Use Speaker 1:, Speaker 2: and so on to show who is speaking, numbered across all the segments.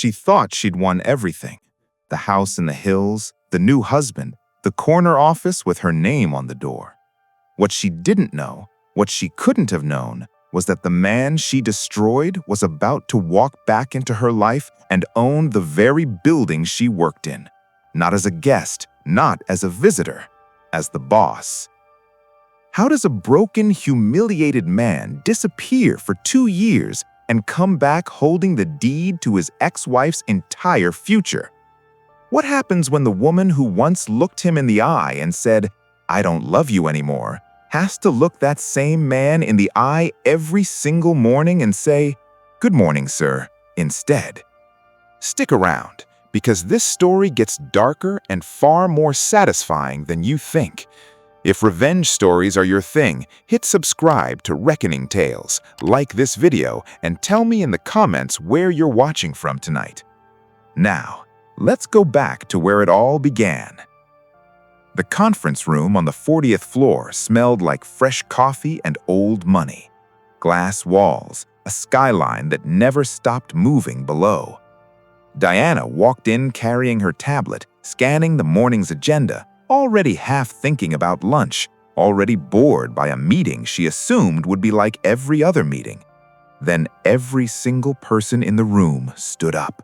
Speaker 1: She thought she'd won everything. The house in the hills, the new husband, the corner office with her name on the door. What she didn't know, what she couldn't have known, was that the man she destroyed was about to walk back into her life and own the very building she worked in. Not as a guest, not as a visitor, as the boss. How does a broken, humiliated man disappear for 2 years and come back holding the deed to his ex-wife's entire future? What happens when the woman who once looked him in the eye and said, "I don't love you anymore," has to look that same man in the eye every single morning and say, "Good morning, sir," instead? Stick around, because this story gets darker and far more satisfying than you think. If revenge stories are your thing, hit subscribe to Reckoning Tales, like this video, and tell me in the comments where you're watching from tonight. Now, let's go back to where it all began. The conference room on the 40th floor smelled like fresh coffee and old money. Glass walls, a skyline that never stopped moving below. Diana walked in carrying her tablet, scanning the morning's agenda, already half thinking about lunch, already bored by a meeting she assumed would be like every other meeting. Then every single person in the room stood up.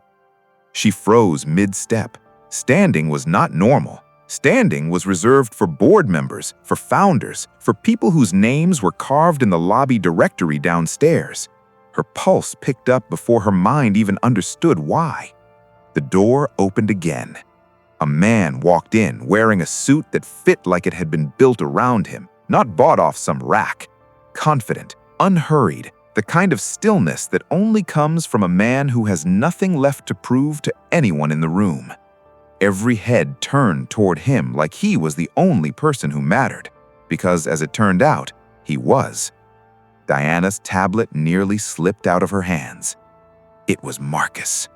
Speaker 1: She froze mid-step. Standing was not normal. Standing was reserved for board members, for founders, for people whose names were carved in the lobby directory downstairs. Her pulse picked up before her mind even understood why. The door opened again. A man walked in wearing a suit that fit like it had been built around him, not bought off some rack. Confident, unhurried, the kind of stillness that only comes from a man who has nothing left to prove to anyone in the room. Every head turned toward him like he was the only person who mattered, because as it turned out, he was. Diana's tablet nearly slipped out of her hands. It was Marcus.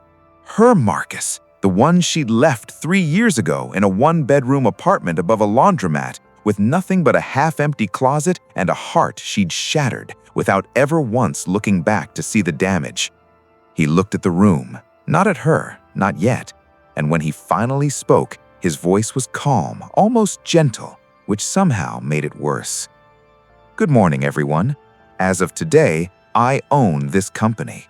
Speaker 1: Her Marcus, the one she'd left 3 years ago in a one-bedroom apartment above a laundromat with nothing but a half-empty closet and a heart she'd shattered without ever once looking back to see the damage. He looked at the room, not at her, not yet, and when he finally spoke, his voice was calm, almost gentle, which somehow made it worse. "Good morning, everyone. As of today, I own this company."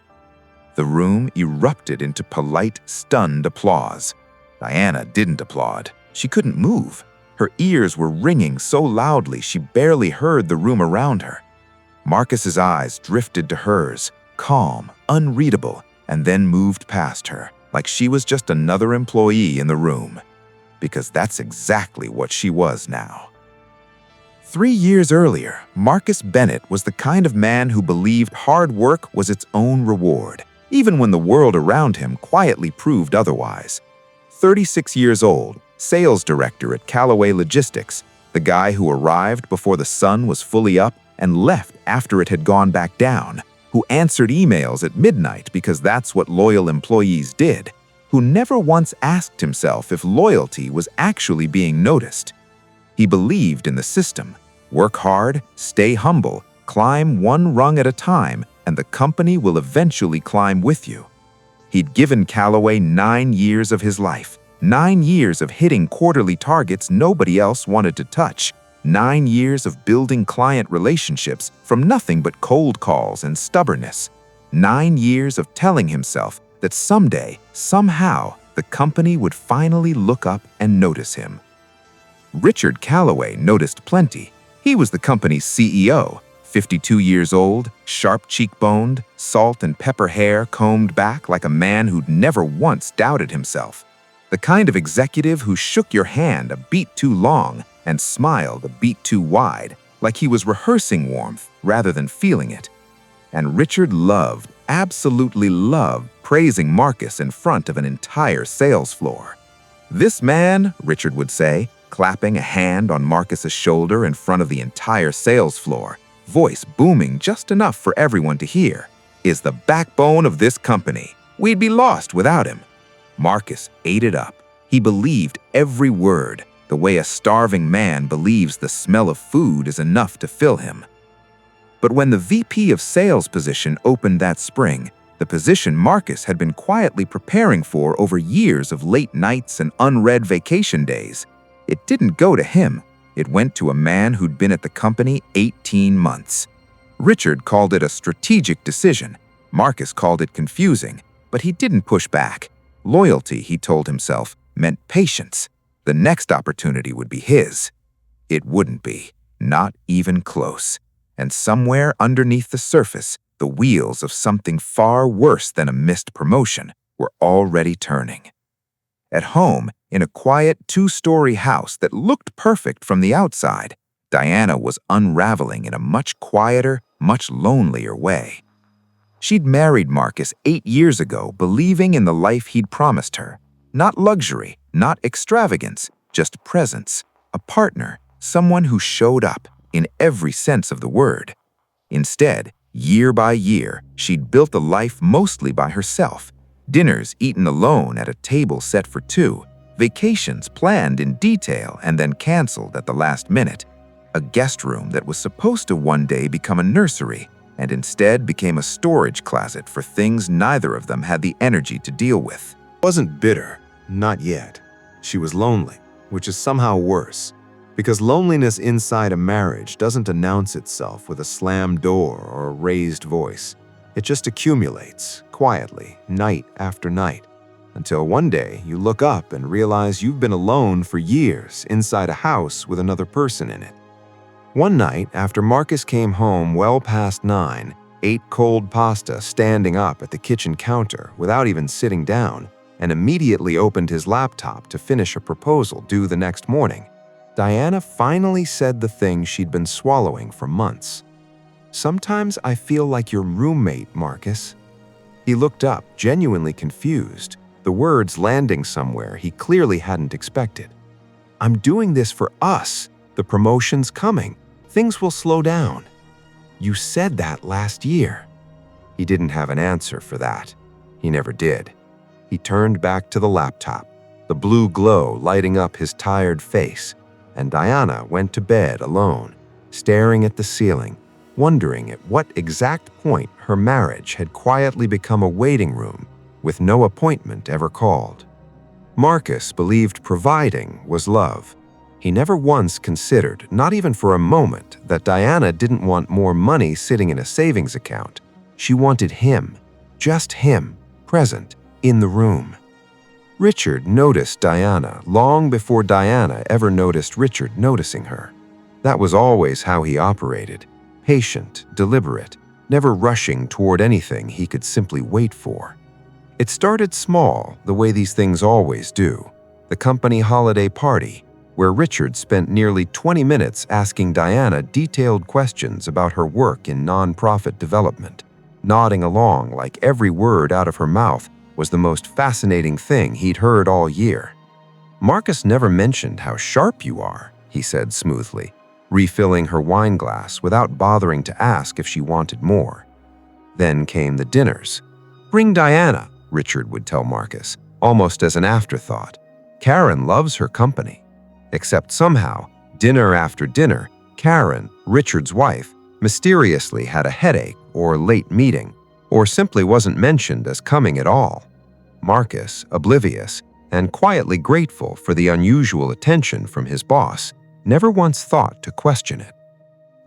Speaker 1: The room erupted into polite, stunned applause. Diana didn't applaud. She couldn't move. Her ears were ringing so loudly she barely heard the room around her. Marcus's eyes drifted to hers, calm, unreadable, and then moved past her, like she was just another employee in the room. Because that's exactly what she was now. 3 years earlier, Marcus Bennett was the kind of man who believed hard work was its own reward, even when the world around him quietly proved otherwise. 36 years old, sales director at Callaway Logistics, the guy who arrived before the sun was fully up and left after it had gone back down, who answered emails at midnight because that's what loyal employees did, who never once asked himself if loyalty was actually being noticed. He believed in the system. Work hard, stay humble, climb one rung at a time, and the company will eventually climb with you. He'd given Callaway 9 years of his life, 9 years of hitting quarterly targets nobody else wanted to touch, 9 years of building client relationships from nothing but cold calls and stubbornness, 9 years of telling himself that someday, somehow, the company would finally look up and notice him. Richard Callaway noticed plenty. He was the company's CEO, 52 years old, sharp cheekboned, salt and pepper hair combed back like a man who'd never once doubted himself. The kind of executive who shook your hand a beat too long and smiled a beat too wide, like he was rehearsing warmth rather than feeling it. And Richard loved, absolutely loved, praising Marcus in front of an entire sales floor. "This man," Richard would say, clapping a hand on Marcus's shoulder in front of the entire sales floor, voice booming just enough for everyone to hear, "is the backbone of this company. We'd be lost without him." Marcus ate it up. He believed every word, the way a starving man believes the smell of food is enough to fill him. But when the VP of sales position opened that spring, the position Marcus had been quietly preparing for over years of late nights and unread vacation days. It didn't go to him. It went to a man who'd been at the company 18 months. Richard called it a strategic decision. Marcus called it confusing, but he didn't push back. Loyalty, he told himself, meant patience. The next opportunity would be his. It wouldn't be, not even close. And somewhere underneath the surface, the wheels of something far worse than a missed promotion were already turning. At home, in a quiet two-story house that looked perfect from the outside, Diana was unraveling in a much quieter, much lonelier way. She'd married Marcus 8 years ago, believing in the life he'd promised her. Not luxury, not extravagance, just presence, a partner, someone who showed up in every sense of the word. Instead, year by year, she'd built a life mostly by herself. Dinners eaten alone at a table set for two, vacations planned in detail and then canceled at the last minute, a guest room that was supposed to one day become a nursery and instead became a storage closet for things neither of them had the energy to deal with.
Speaker 2: Wasn't bitter, not yet. She was lonely, which is somehow worse, because loneliness inside a marriage doesn't announce itself with a slammed door or a raised voice. It just accumulates, quietly, night after night, until one day you look up and realize you've been alone for years inside a house with another person in it. One night, after Marcus came home well past 9, ate cold pasta standing up at the kitchen counter without even sitting down, and immediately opened his laptop to finish a proposal due the next morning, Diana finally said the thing she'd been swallowing for months. "Sometimes I feel like your roommate, Marcus." He looked up, genuinely confused, the words landing somewhere he clearly hadn't expected. "I'm doing this for us. The promotion's coming. Things will slow down. You said that last year." He didn't have an answer for that. He never did. He turned back to the laptop, the blue glow lighting up his tired face, and Diana went to bed alone, staring at the ceiling, wondering at what exact point her marriage had quietly become a waiting room with no appointment ever called. Marcus believed providing was love. He never once considered, not even for a moment, that Diana didn't want more money sitting in a savings account. She wanted him, just him, present, in the room. Richard noticed Diana long before Diana ever noticed Richard noticing her. That was always how he operated, patient, deliberate, never rushing toward anything he could simply wait for. It started small, the way these things always do. The company holiday party, where Richard spent nearly 20 minutes asking Diana detailed questions about her work in nonprofit development, nodding along like every word out of her mouth was the most fascinating thing he'd heard all year. "Marcus never mentioned how sharp you are," he said smoothly, refilling her wine glass without bothering to ask if she wanted more. Then came the dinners. "Bring Diana," Richard would tell Marcus, almost as an afterthought. "Karen loves her company." Except somehow, dinner after dinner, Karen, Richard's wife, mysteriously had a headache or late meeting, or simply wasn't mentioned as coming at all. Marcus, oblivious and quietly grateful for the unusual attention from his boss, never once thought to question it.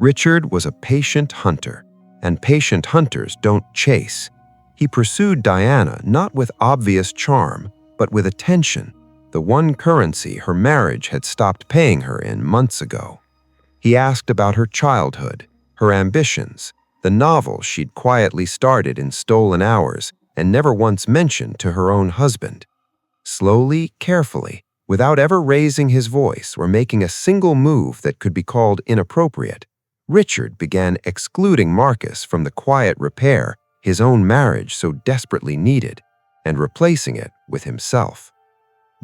Speaker 2: Richard was a patient hunter, and patient hunters don't chase. He pursued Diana not with obvious charm, but with attention, the one currency her marriage had stopped paying her in months ago. He asked about her childhood, her ambitions, the novel she'd quietly started in stolen hours and never once mentioned to her own husband. Slowly, carefully, without ever raising his voice or making a single move that could be called inappropriate, Richard began excluding Marcus from the quiet repair his own marriage so desperately needed, and replacing it with himself.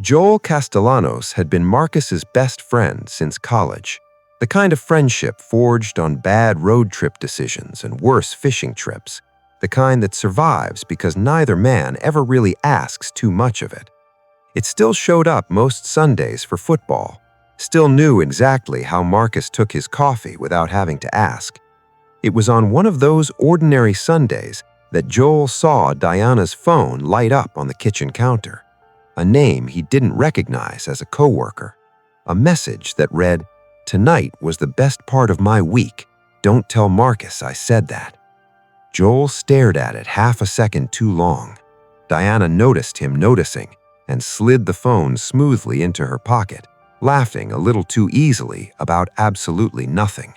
Speaker 2: Joel Castellanos had been Marcus's best friend since college, the kind of friendship forged on bad road trip decisions and worse fishing trips, the kind that survives because neither man ever really asks too much of it. It still showed up most Sundays for football, still knew exactly how Marcus took his coffee without having to ask. It was on one of those ordinary Sundays that Joel saw Diana's phone light up on the kitchen counter, a name he didn't recognize as a coworker, a message that read, "Tonight was the best part of my week. Don't tell Marcus I said that." Joel stared at it half a second too long. Diana noticed him noticing and slid the phone smoothly into her pocket, laughing a little too easily about absolutely nothing.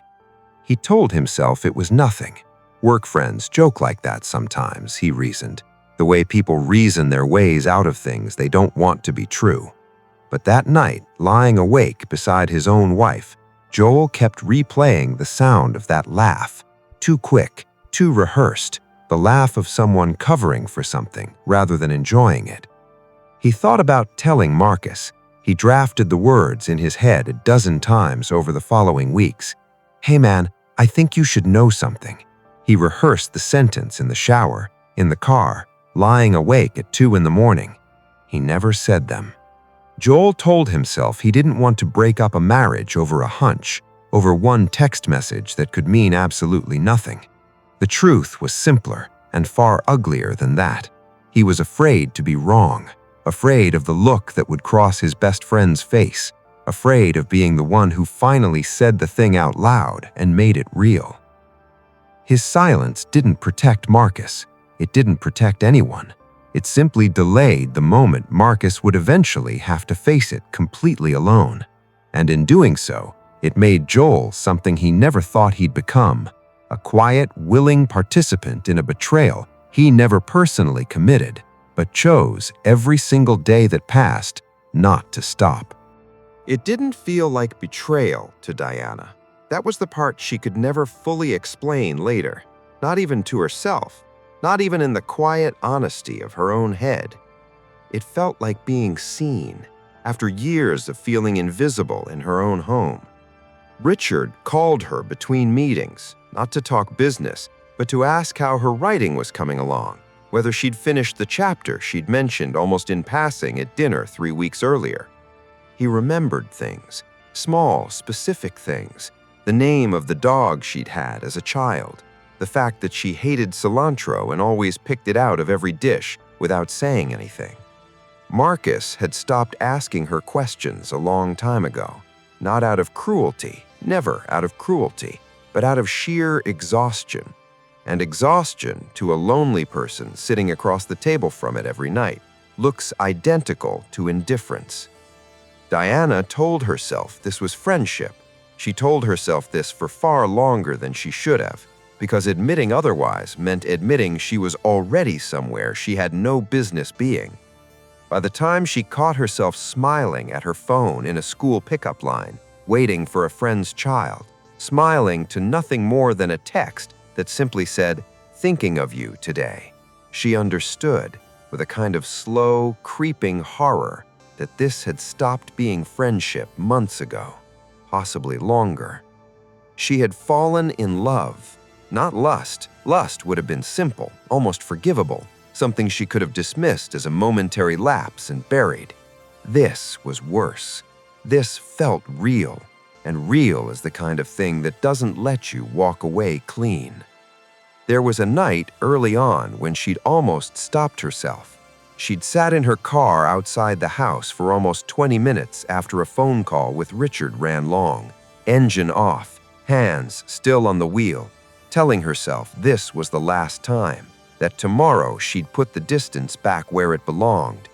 Speaker 2: He told himself it was nothing. Work friends joke like that sometimes, he reasoned, the way people reason their ways out of things they don't want to be true. But that night, lying awake beside his own wife, Joel kept replaying the sound of that laugh, too quick, too rehearsed, the laugh of someone covering for something rather than enjoying it. He thought about telling Marcus. He drafted the words in his head a dozen times over the following weeks. "Hey man, I think you should know something." He rehearsed the sentence in the shower, in the car, lying awake at 2 in the morning. He never said them. Joel told himself he didn't want to break up a marriage over a hunch, over one text message that could mean absolutely nothing. The truth was simpler and far uglier than that. He was afraid to be wrong, afraid of the look that would cross his best friend's face, afraid of being the one who finally said the thing out loud and made it real. His silence didn't protect Marcus. It didn't protect anyone. It simply delayed the moment Marcus would eventually have to face it completely alone. And in doing so, it made Joel something he never thought he'd become, a quiet, willing participant in a betrayal he never personally committed, but chose every single day that passed not to stop. It didn't feel like betrayal to Diana. That was the part she could never fully explain later, not even to herself, not even in the quiet honesty of her own head. It felt like being seen, after years of feeling invisible in her own home. Richard called her between meetings, not to talk business, but to ask how her writing was coming along, whether she'd finished the chapter she'd mentioned almost in passing at dinner 3 weeks earlier. He remembered things, small, specific things, the name of the dog she'd had as a child, the fact that she hated cilantro and always picked it out of every dish without saying anything. Marcus had stopped asking her questions a long time ago, not out of cruelty, never out of cruelty, but out of sheer exhaustion. And exhaustion, to a lonely person sitting across the table from it every night, looks identical to indifference. Diana told herself this was friendship. She told herself this for far longer than she should have, because admitting otherwise meant admitting she was already somewhere she had no business being. By the time she caught herself smiling at her phone in a school pickup line, waiting for a friend's child, smiling to nothing more than a text that simply said, "Thinking of you today," she understood, with a kind of slow, creeping horror, that this had stopped being friendship months ago, possibly longer. She had fallen in love, not lust. Lust would have been simple, almost forgivable, something she could have dismissed as a momentary lapse and buried. This was worse. This felt real, and real is the kind of thing that doesn't let you walk away clean. There was a night early on when she'd almost stopped herself. She'd sat in her car outside the house for almost 20 minutes after a phone call with Richard ran long, engine off, hands still on the wheel, telling herself this was the last time, that tomorrow she'd put the distance back where it belonged.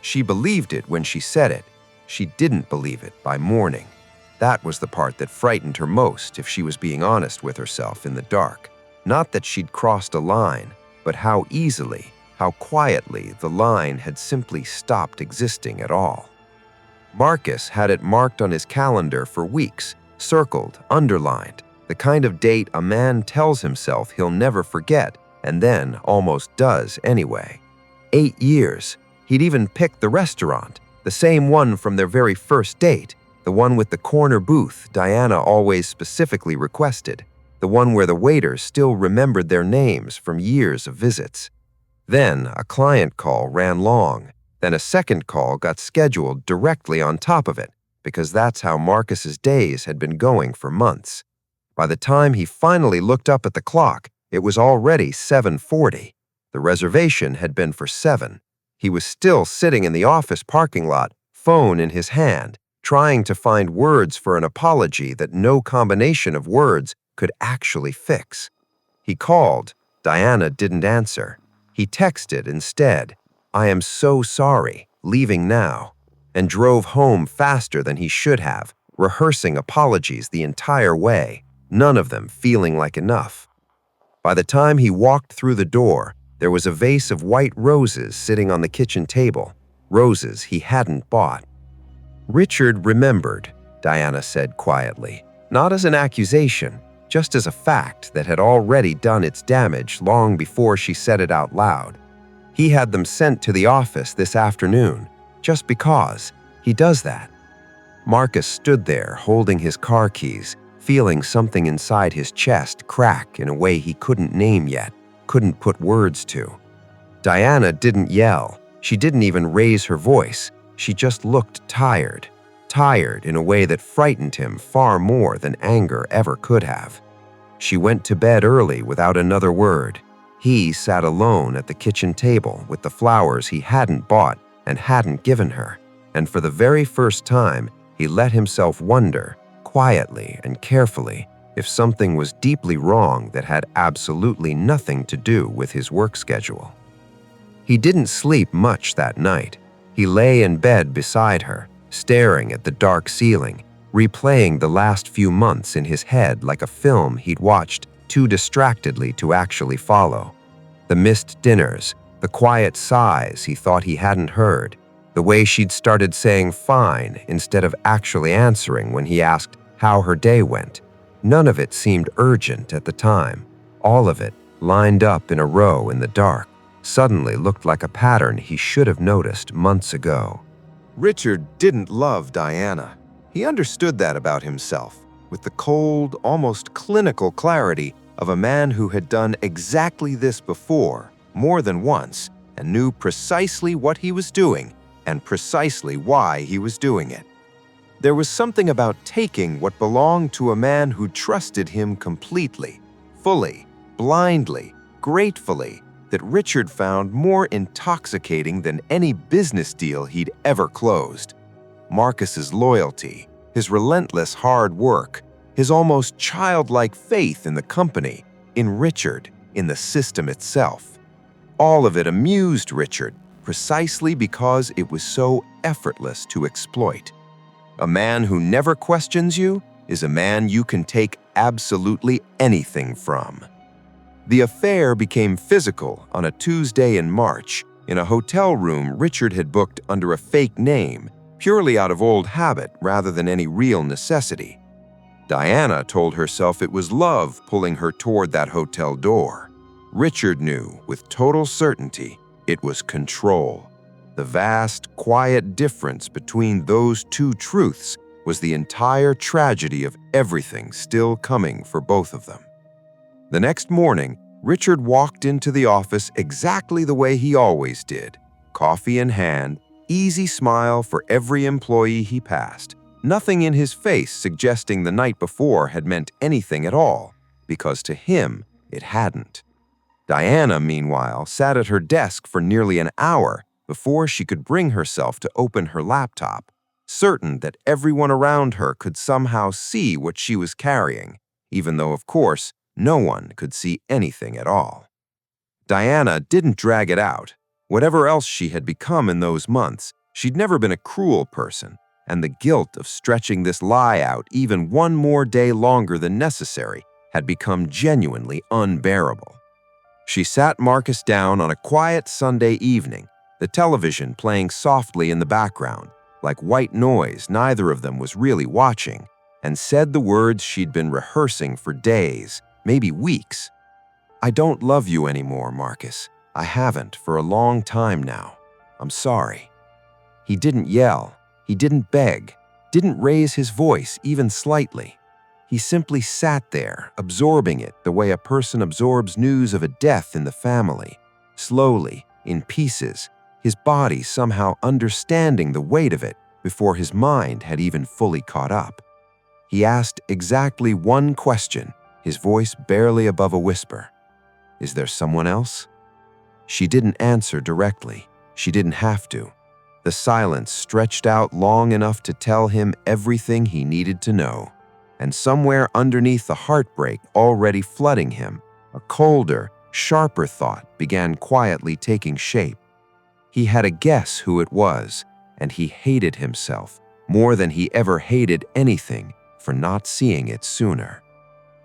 Speaker 2: She believed it when she said it. She didn't believe it by morning. That was the part that frightened her most if she was being honest with herself in the dark. Not that she'd crossed a line, but how easily, how quietly the line had simply stopped existing at all. Marcus had it marked on his calendar for weeks, circled, underlined, the kind of date a man tells himself he'll never forget and then almost does anyway. 8 years. He'd even picked the restaurant, the same one from their very first date, the one with the corner booth Diana always specifically requested, the one where the waiters still remembered their names from years of visits. Then a client call ran long. Then a second call got scheduled directly on top of it, because that's how Marcus's days had been going for months. By the time he finally looked up at the clock, it was already 7:40.
Speaker 3: The reservation had been for 7. He was still sitting in the office parking lot, phone in his hand, trying to find words for an apology that no combination of words could actually fix. He called. Diana didn't answer. He texted instead, "I am so sorry, leaving now," and drove home faster than he should have, rehearsing apologies the entire way, none of them feeling like enough. By the time he walked through the door, there was a vase of white roses sitting on the kitchen table, roses he hadn't bought. "Richard remembered," Diana said quietly, not as an accusation, just as a fact that had already done its damage long before she said it out loud. "He had them sent to the office this afternoon, just because. He does that." Marcus stood there holding his car keys, feeling something inside his chest crack in a way he couldn't name yet, couldn't put words to. Diana didn't yell. She didn't even raise her voice. She just looked tired. Tired in a way that frightened him far more than anger ever could have. She went to bed early without another word. He sat alone at the kitchen table with the flowers he hadn't bought and hadn't given her, and for the very first time, he let himself wonder, quietly and carefully, if something was deeply wrong that had absolutely nothing to do with his work schedule. He didn't sleep much that night. He lay in bed beside her, staring at the dark ceiling, replaying the last few months in his head like a film he'd watched too distractedly to actually follow. The missed dinners, the quiet sighs he thought he hadn't heard, the way she'd started saying fine instead of actually answering when he asked how her day went. None of it seemed urgent at the time. All of it, lined up in a row in the dark, suddenly looked like a pattern he should have noticed months ago.
Speaker 2: Richard didn't love Diana. He understood that about himself, with the cold, almost clinical clarity of a man who had done exactly this before, more than once, and knew precisely what he was doing and precisely why he was doing it. There was something about taking what belonged to a man who trusted him completely, fully, blindly, gratefully, that Richard found more intoxicating than any business deal he'd ever closed. Marcus's loyalty, his relentless hard work, his almost childlike faith in the company, in Richard, in the system itself. All of it amused Richard, precisely because it was so effortless to exploit. A man who never questions you is a man you can take absolutely anything from. The affair became physical on a Tuesday in March in a hotel room Richard had booked under a fake name, purely out of old habit rather than any real necessity. Diana told herself it was love pulling her toward that hotel door. Richard knew with total certainty it was control. The vast, quiet difference between those two truths was the entire tragedy of everything still coming for both of them. The next morning, Richard walked into the office exactly the way he always did, coffee in hand, easy smile for every employee he passed, nothing in his face suggesting the night before had meant anything at all, because to him, it hadn't. Diana, meanwhile, sat at her desk for nearly an hour before she could bring herself to open her laptop, certain that everyone around her could somehow see what she was carrying, even though, of course, no one could see anything at all. Diana didn't drag it out. Whatever else she had become in those months, she'd never been a cruel person, and the guilt of stretching this lie out even one more day longer than necessary had become genuinely unbearable. She sat Marcus down on a quiet Sunday evening, the television playing softly in the background, like white noise neither of them was really watching, and said the words she'd been rehearsing for days, maybe weeks. "I don't love you anymore, Marcus. I haven't for a long time now. I'm sorry." He didn't yell. He didn't beg. Didn't raise his voice even slightly. He simply sat there, absorbing it the way a person absorbs news of a death in the family, slowly, in pieces, his body somehow understanding the weight of it before his mind had even fully caught up. He asked exactly one question, his voice barely above a whisper. "Is there someone else?"
Speaker 3: She didn't answer directly. She didn't have to. The silence stretched out long enough to tell him everything he needed to know. And somewhere underneath the heartbreak already flooding him, a colder, sharper thought began quietly taking shape. He had a guess who it was, and he hated himself more than he ever hated anything for not seeing it sooner.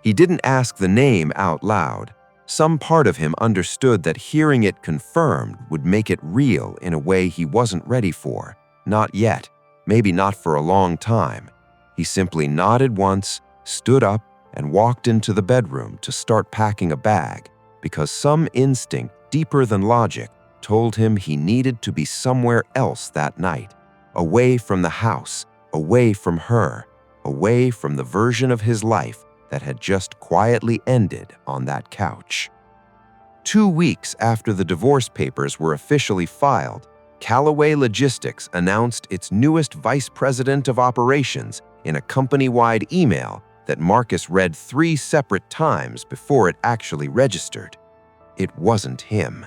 Speaker 3: He didn't ask the name out loud. Some part of him understood that hearing it confirmed would make it real in a way he wasn't ready for. Not yet, maybe not for a long time. He simply nodded once, stood up, and walked into the bedroom to start packing a bag, because some instinct deeper than logic told him he needed to be somewhere else that night, away from the house, away from her, away from the version of his life that had just quietly ended on that couch. 2 weeks after the divorce papers were officially filed, Callaway Logistics announced its newest vice president of operations in a company-wide email that Marcus read 3 separate times before it actually registered. It wasn't him.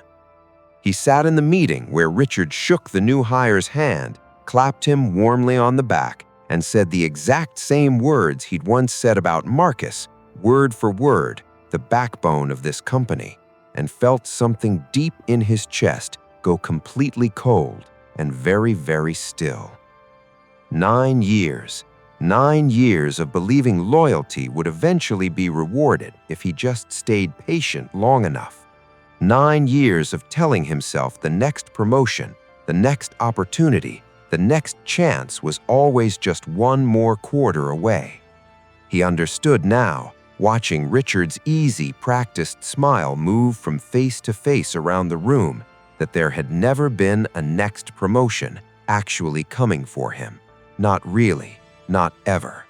Speaker 3: He sat in the meeting where Richard shook the new hire's hand, clapped him warmly on the back, and said the exact same words he'd once said about Marcus, word for word, the backbone of this company, and felt something deep in his chest go completely cold and very, very still. 9 years. 9 years of believing loyalty would eventually be rewarded if he just stayed patient long enough. 9 years of telling himself the next promotion, the next opportunity, the next chance was always just 1 more quarter away. He understood now, watching Richard's easy, practiced smile move from face to face around the room, that there had never been a next promotion actually coming for him. Not really, not ever.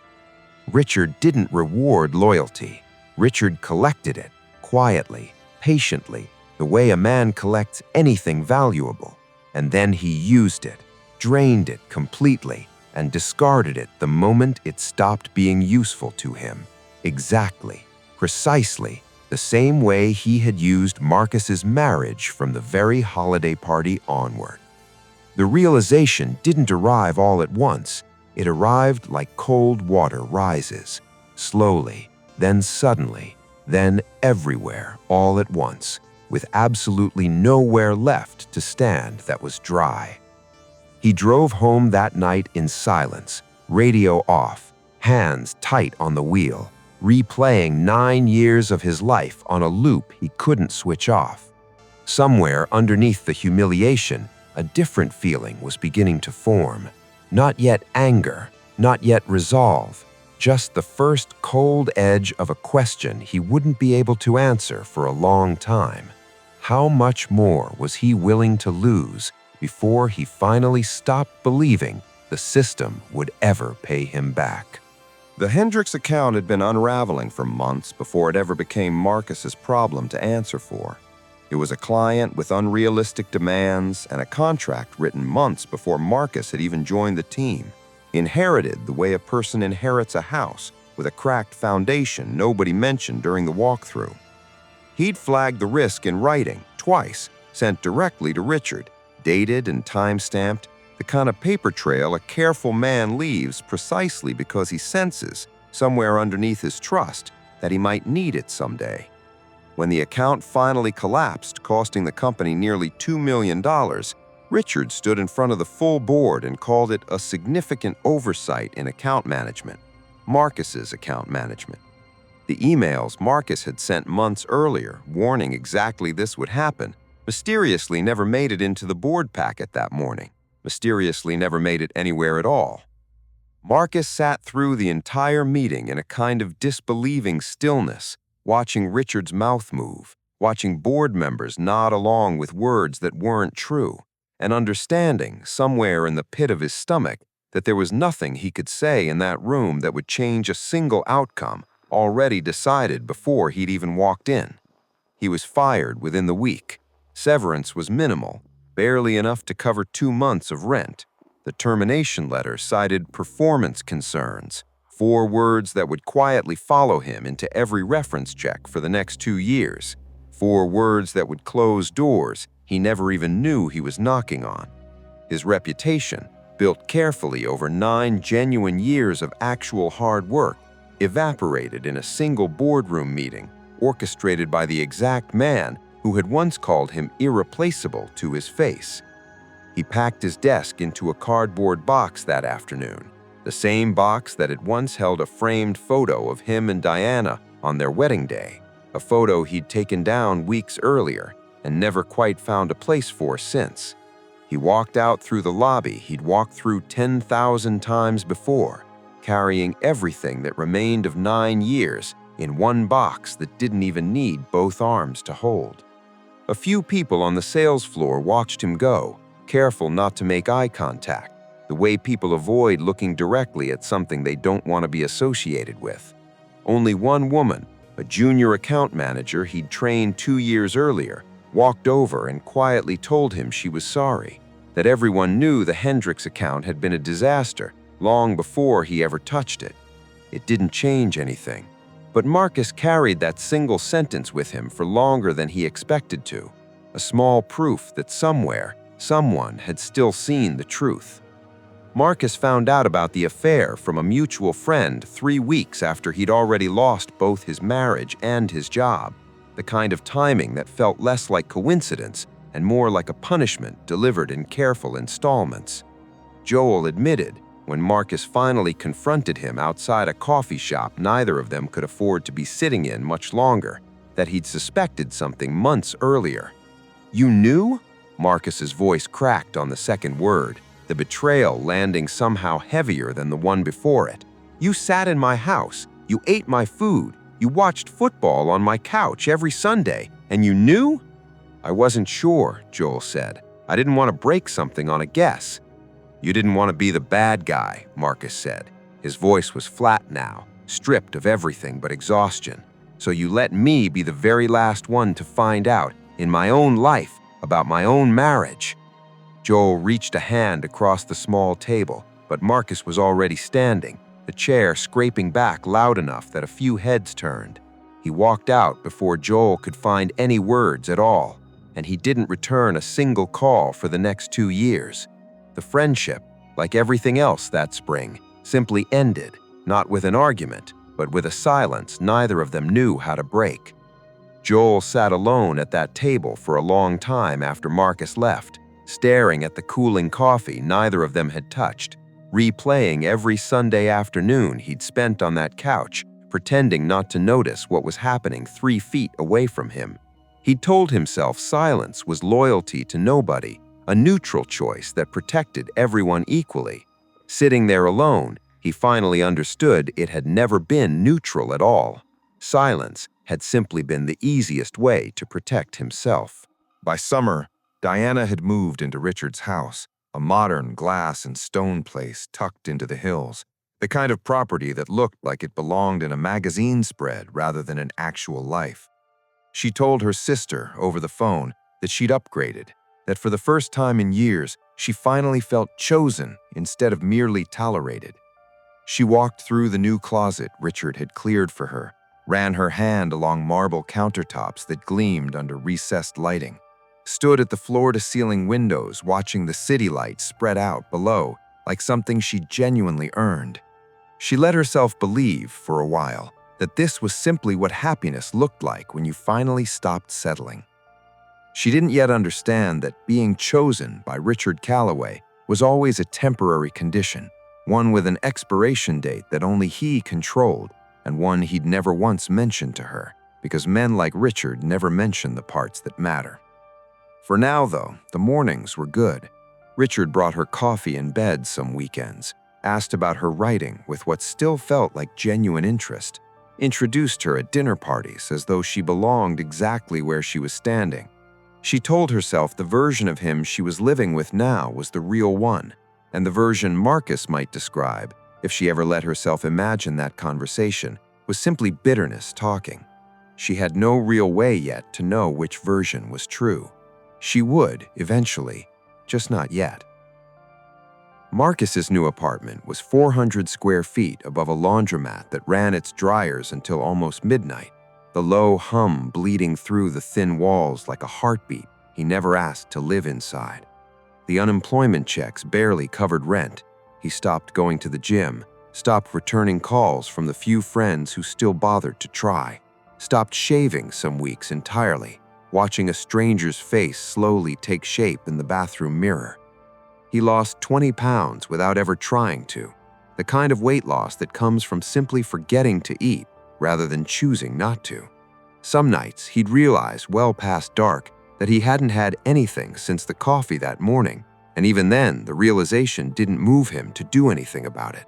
Speaker 3: Richard didn't reward loyalty. Richard collected it, quietly, patiently, the way a man collects anything valuable. And then he used it, drained it completely, and discarded it the moment it stopped being useful to him. Exactly, precisely, the same way he had used Marcus's marriage from the very holiday party onward. The realization didn't arrive all at once. It arrived like cold water rises, slowly, then suddenly, then everywhere all at once, with absolutely nowhere left to stand that was dry. He drove home that night in silence, radio off, hands tight on the wheel, replaying 9 years of his life on a loop he couldn't switch off. Somewhere underneath the humiliation, a different feeling was beginning to form. Not yet anger, not yet resolve, just the first cold edge of a question he wouldn't be able to answer for a long time. How much more was he willing to lose before he finally stopped believing the system would ever pay him back?
Speaker 4: The Hendricks account had been unraveling for months before it ever became Marcus's problem to answer for. It was a client with unrealistic demands and a contract written months before Marcus had even joined the team. Inherited the way a person inherits a house, with a cracked foundation nobody mentioned during the walkthrough. He'd flagged the risk in writing, twice, sent directly to Richard, dated and time-stamped, the kind of paper trail a careful man leaves precisely because he senses, somewhere underneath his trust, that he might need it someday. When the account finally collapsed, costing the company nearly $2 million, Richard stood in front of the full board and called it a significant oversight in account management, Marcus's account management. The emails Marcus had sent months earlier, warning exactly this would happen, mysteriously never made it into the board packet that morning, mysteriously never made it anywhere at all. Marcus sat through the entire meeting in a kind of disbelieving stillness, watching Richard's mouth move, watching board members nod along with words that weren't true, and understanding, somewhere in the pit of his stomach, that there was nothing he could say in that room that would change a single outcome already decided before he'd even walked in. He was fired within the week. Severance was minimal, barely enough to cover 2 months of rent. The termination letter cited performance concerns, 4 words that would quietly follow him into every reference check for the next 2 years, 4 words that would close doors
Speaker 3: he never even knew he was knocking on. His reputation, built carefully over 9 genuine years of actual hard work, evaporated in a single boardroom meeting orchestrated by the exact man who had once called him irreplaceable to his face. He packed his desk into a cardboard box that afternoon, the same box that had once held a framed photo of him and Diana on their wedding day, a photo he'd taken down weeks earlier and never quite found a place for since. He walked out through the lobby he'd walked through 10,000 times before, carrying everything that remained of 9 years in one box that didn't even need both arms to hold. A few people on the sales floor watched him go, careful not to make eye contact, the way people avoid looking directly at something they don't want to be associated with. Only one woman, a junior account manager he'd trained 2 years earlier, walked over and quietly told him she was sorry, that everyone knew the Hendricks account had been a disaster long before he ever touched it. It didn't change anything. But Marcus carried that single sentence with him for longer than he expected to, a small proof that somewhere, someone had still seen the truth. Marcus found out about the affair from a mutual friend 3 weeks after he'd already lost both his marriage and his job, the kind of timing that felt less like coincidence and more like a punishment delivered in careful installments. Joel admitted, when Marcus finally confronted him outside a coffee shop neither of them could afford to be sitting in much longer, that he'd suspected something months earlier. "You knew?" Marcus's voice cracked on the second word, the betrayal landing somehow heavier than the one before it. "You sat in my house, you ate my food, you watched football on my couch every Sunday, and you knew?" "I wasn't sure," Joel said. "I didn't want to break something on a guess." "You didn't want to be the bad guy," Marcus said. His voice was flat now, stripped of everything but exhaustion. "So you let me be the very last one to find out, in my own life, about my own marriage." Joel reached a hand across the small table, but Marcus was already standing, the chair scraping back loud enough that a few heads turned. He walked out before Joel could find any words at all, and he didn't return a single call for the next 2 years. The friendship, like everything else that spring, simply ended, not with an argument, but with a silence neither of them knew how to break. Joel sat alone at that table for a long time after Marcus left, staring at the cooling coffee neither of them had touched, replaying every Sunday afternoon he'd spent on that couch, pretending not to notice what was happening 3 feet away from him. He'd told himself silence was loyalty to nobody, a neutral choice that protected everyone equally. Sitting there alone, he finally understood it had never been neutral at all. Silence had simply been the easiest way to protect himself.
Speaker 1: By summer, Diana had moved into Richard's house, a modern glass and stone place tucked into the hills, the kind of property that looked like it belonged in a magazine spread rather than in actual life. She told her sister over the phone that she'd upgraded, that for the first time in years, she finally felt chosen instead of merely tolerated. She walked through the new closet Richard had cleared for her, ran her hand along marble countertops that gleamed under recessed lighting, stood at the floor-to-ceiling windows watching the city lights spread out below like something she genuinely earned. She let herself believe, for a while, that this was simply what happiness looked like when you finally stopped settling. She didn't yet understand that being chosen by Richard Calloway was always a temporary condition, one with an expiration date that only he controlled, and one he'd never once mentioned to her, because men like Richard never mention the parts that matter. For now, though, the mornings were good. Richard brought her coffee in bed some weekends, asked about her writing with what still felt like genuine interest, introduced her at dinner parties as though she belonged exactly where she was standing. She told herself the version of him she was living with now was the real one, and the version Marcus might describe, if she ever let herself imagine that conversation, was simply bitterness talking. She had no real way yet to know which version was true. She would, eventually, just not yet. Marcus's new apartment was 400 square feet above a laundromat that ran its dryers until almost midnight, the low hum bleeding through the thin walls like a heartbeat,
Speaker 3: He never asked to live inside. The unemployment checks barely covered rent. He stopped going to the gym, stopped returning calls from the few friends who still bothered to try, stopped shaving some weeks entirely, watching a stranger's face slowly take shape in the bathroom mirror. He lost 20 pounds without ever trying to, the kind of weight loss that comes from simply forgetting to eat rather than choosing not to. Some nights he'd realize well past dark that he hadn't had anything since the coffee that morning, and even then the realization didn't move him to do anything about it.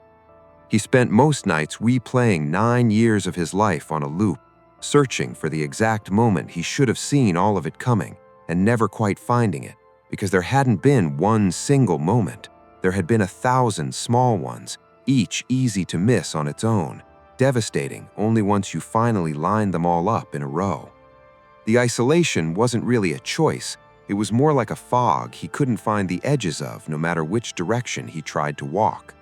Speaker 3: He spent most nights replaying 9 years of his life on a loop, searching for the exact moment he should have seen all of it coming and never quite finding it, because there hadn't been one single moment. There had been 1,000 small ones, each easy to miss on its own, devastating only once you finally lined them all up in a row. The isolation wasn't really a choice. It was more like a fog he couldn't find the edges of no matter which direction he tried to walk.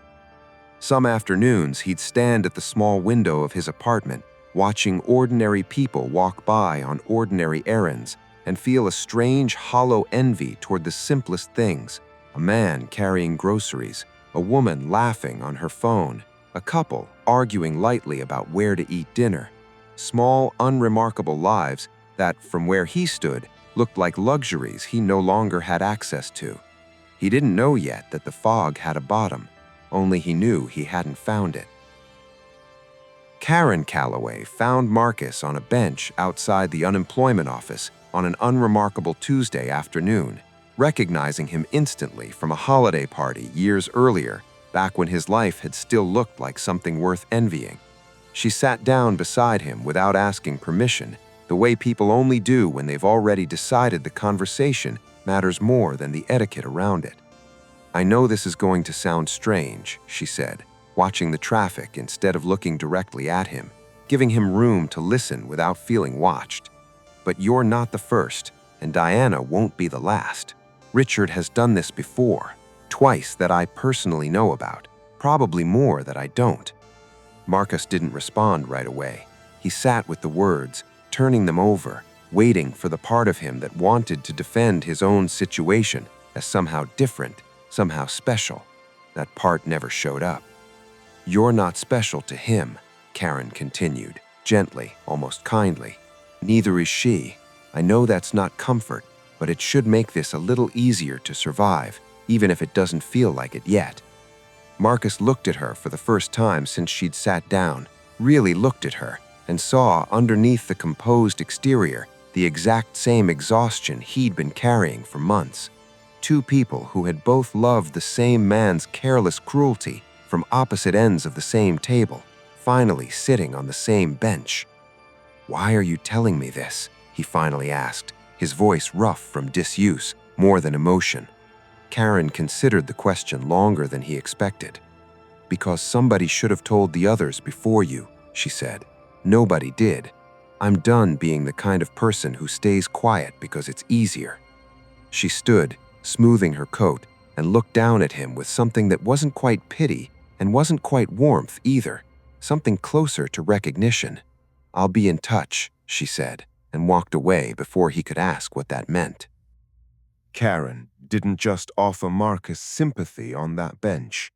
Speaker 3: Some afternoons, he'd stand at the small window of his apartment, watching ordinary people walk by on ordinary errands, and feel a strange, hollow envy toward the simplest things: a man carrying groceries, a woman laughing on her phone, a couple arguing lightly about where to eat dinner. Small, unremarkable lives that, from where he stood, looked like luxuries he no longer had access to. He didn't know yet that the fog had a bottom, only he knew he hadn't found it. Karen Calloway found Marcus on a bench outside the unemployment office on an unremarkable Tuesday afternoon, recognizing him instantly from a holiday party years earlier, back when his life had still looked like something worth envying. She sat down beside him without asking permission, the way people only do when they've already decided the conversation matters more than the etiquette around it. "I know this is going to sound strange," she said, watching the traffic instead of looking directly at him, giving him room to listen without feeling watched. "But you're not the first, and Diana won't be the last. Richard has done this before, twice that I personally know about, probably more that I don't." Marcus didn't respond right away. He sat with the words, turning them over, waiting for the part of him that wanted to defend his own situation as somehow different, somehow special. That part never showed up. "You're not special to him," Karen continued, gently, almost kindly. "Neither is she. I know that's not comfort, but it should make this a little easier to survive, even if it doesn't feel like it yet." Marcus looked at her for the first time since she'd sat down, really looked at her, and saw underneath the composed exterior the exact same exhaustion he'd been carrying for months. Two people who had both loved the same man's careless cruelty from opposite ends of the same table, finally sitting on the same bench. "Why are you telling me this?" he finally asked, his voice rough from disuse more than emotion. Karen considered the question longer than he expected. "Because somebody should have told the others before you," she said. "Nobody did. I'm done being the kind of person who stays quiet because it's easier." She stood, smoothing her coat, and looked down at him with something that wasn't quite pity and wasn't quite warmth either, something closer to recognition. "I'll be in touch," she said, and walked away before he could ask what that meant.
Speaker 4: Karen didn't just offer Marcus sympathy on that bench.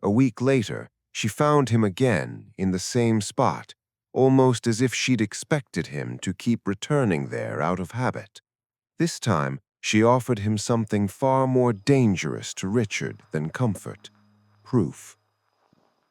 Speaker 4: A week later, she found him again in the same spot, almost as if she'd expected him to keep returning there out of habit. This time, she offered him something far more dangerous to Richard than comfort: proof.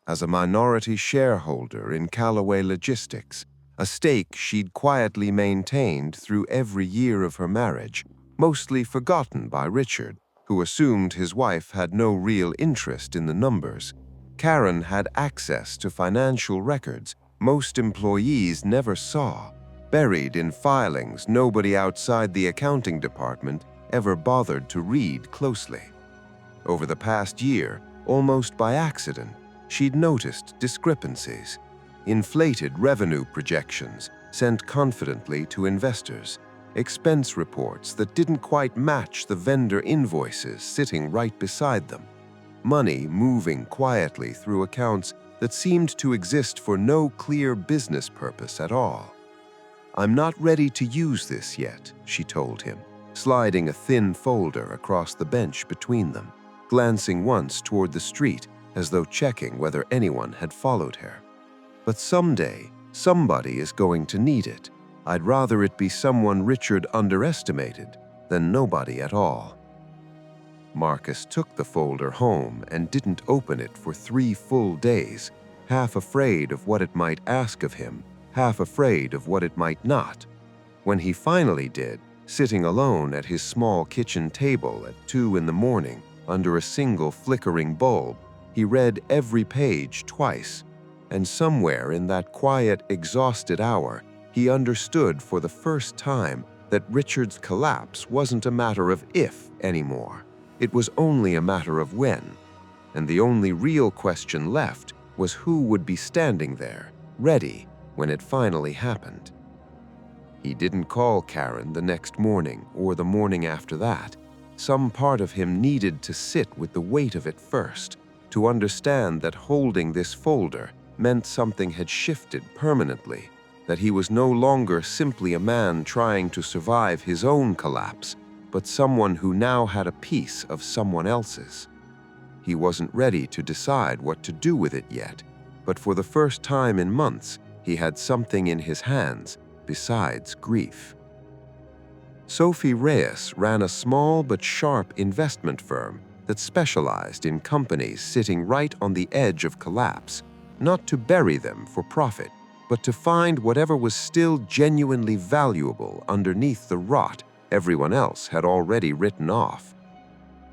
Speaker 4: As a minority shareholder in Callaway Logistics, a stake she'd quietly maintained through every year of her marriage, mostly forgotten by Richard, who assumed his wife had no real interest in the numbers, Karen had access to financial records most employees never saw, buried in filings nobody outside the accounting department ever bothered to read closely. Over the past year, almost by accident, she'd noticed discrepancies, inflated revenue projections sent confidently to investors, expense reports that didn't quite match the vendor invoices sitting right beside them, money moving quietly through accounts that seemed to exist for no clear business purpose at all. "I'm not ready to use this yet," she told him, sliding a thin folder across the bench between them, glancing once toward the street as though checking whether anyone had followed her. But someday, somebody is going to need it. I'd rather it be someone Richard underestimated than nobody at all. Marcus took the folder home and didn't open it for 3 full days, half afraid of what it might ask of him, half afraid of what it might not. When he finally did, sitting alone at his small kitchen table at 2 in the morning under a single flickering bulb, he read every page twice, and somewhere in that quiet, exhausted hour, he understood for the first time that Richard's collapse wasn't a matter of if anymore. It was only a matter of when, and the only real question left was who would be standing there, ready, when it finally happened. He didn't call Karen the next morning or the morning after that. Some part of him needed to sit with the weight of it first, to understand that holding this folder meant something had shifted permanently, that he was no longer simply a man trying to survive his own collapse, but someone who now had a piece of someone else's. He wasn't ready to decide what to do with it yet, but for the first time in months, he had something in his hands besides grief. Sophie Reyes ran a small but sharp investment firm that specialized in companies sitting right on the edge of collapse, not to bury them for profit, but to find whatever was still genuinely valuable underneath the rot everyone else had already written off.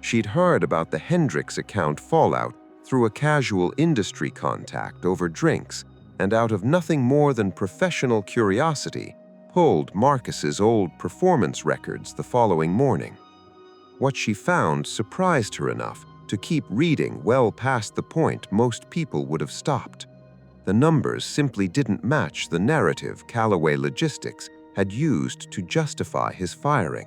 Speaker 4: She'd heard about the Hendricks account fallout through a casual industry contact over drinks, and out of nothing more than professional curiosity, pulled Marcus's old performance records the following morning. What she found surprised her enough to keep reading well past the point most people would have stopped. The numbers simply didn't match the narrative Callaway Logistics had used to justify his firing.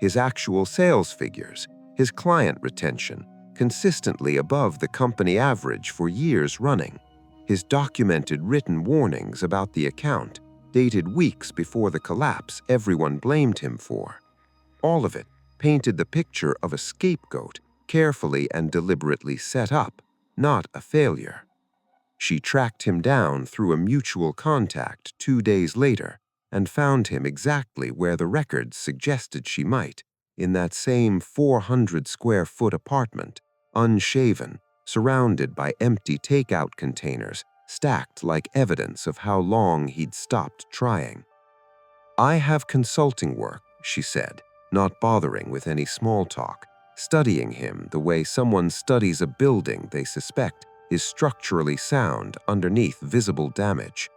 Speaker 4: His actual sales figures, his client retention, consistently above the company average for years running. His documented written warnings about the account, dated weeks before the collapse everyone blamed him for. All of it painted the picture of a scapegoat carefully and deliberately set up, not a failure. She tracked him down through a mutual contact 2 days later and found him exactly where the records suggested she might, in that same 400-square-foot apartment, unshaven, surrounded by empty takeout containers stacked like evidence of how long he'd stopped trying. "I have consulting work," she said, not bothering with any small talk, studying him the way someone studies a building they suspect is structurally sound underneath visible damage.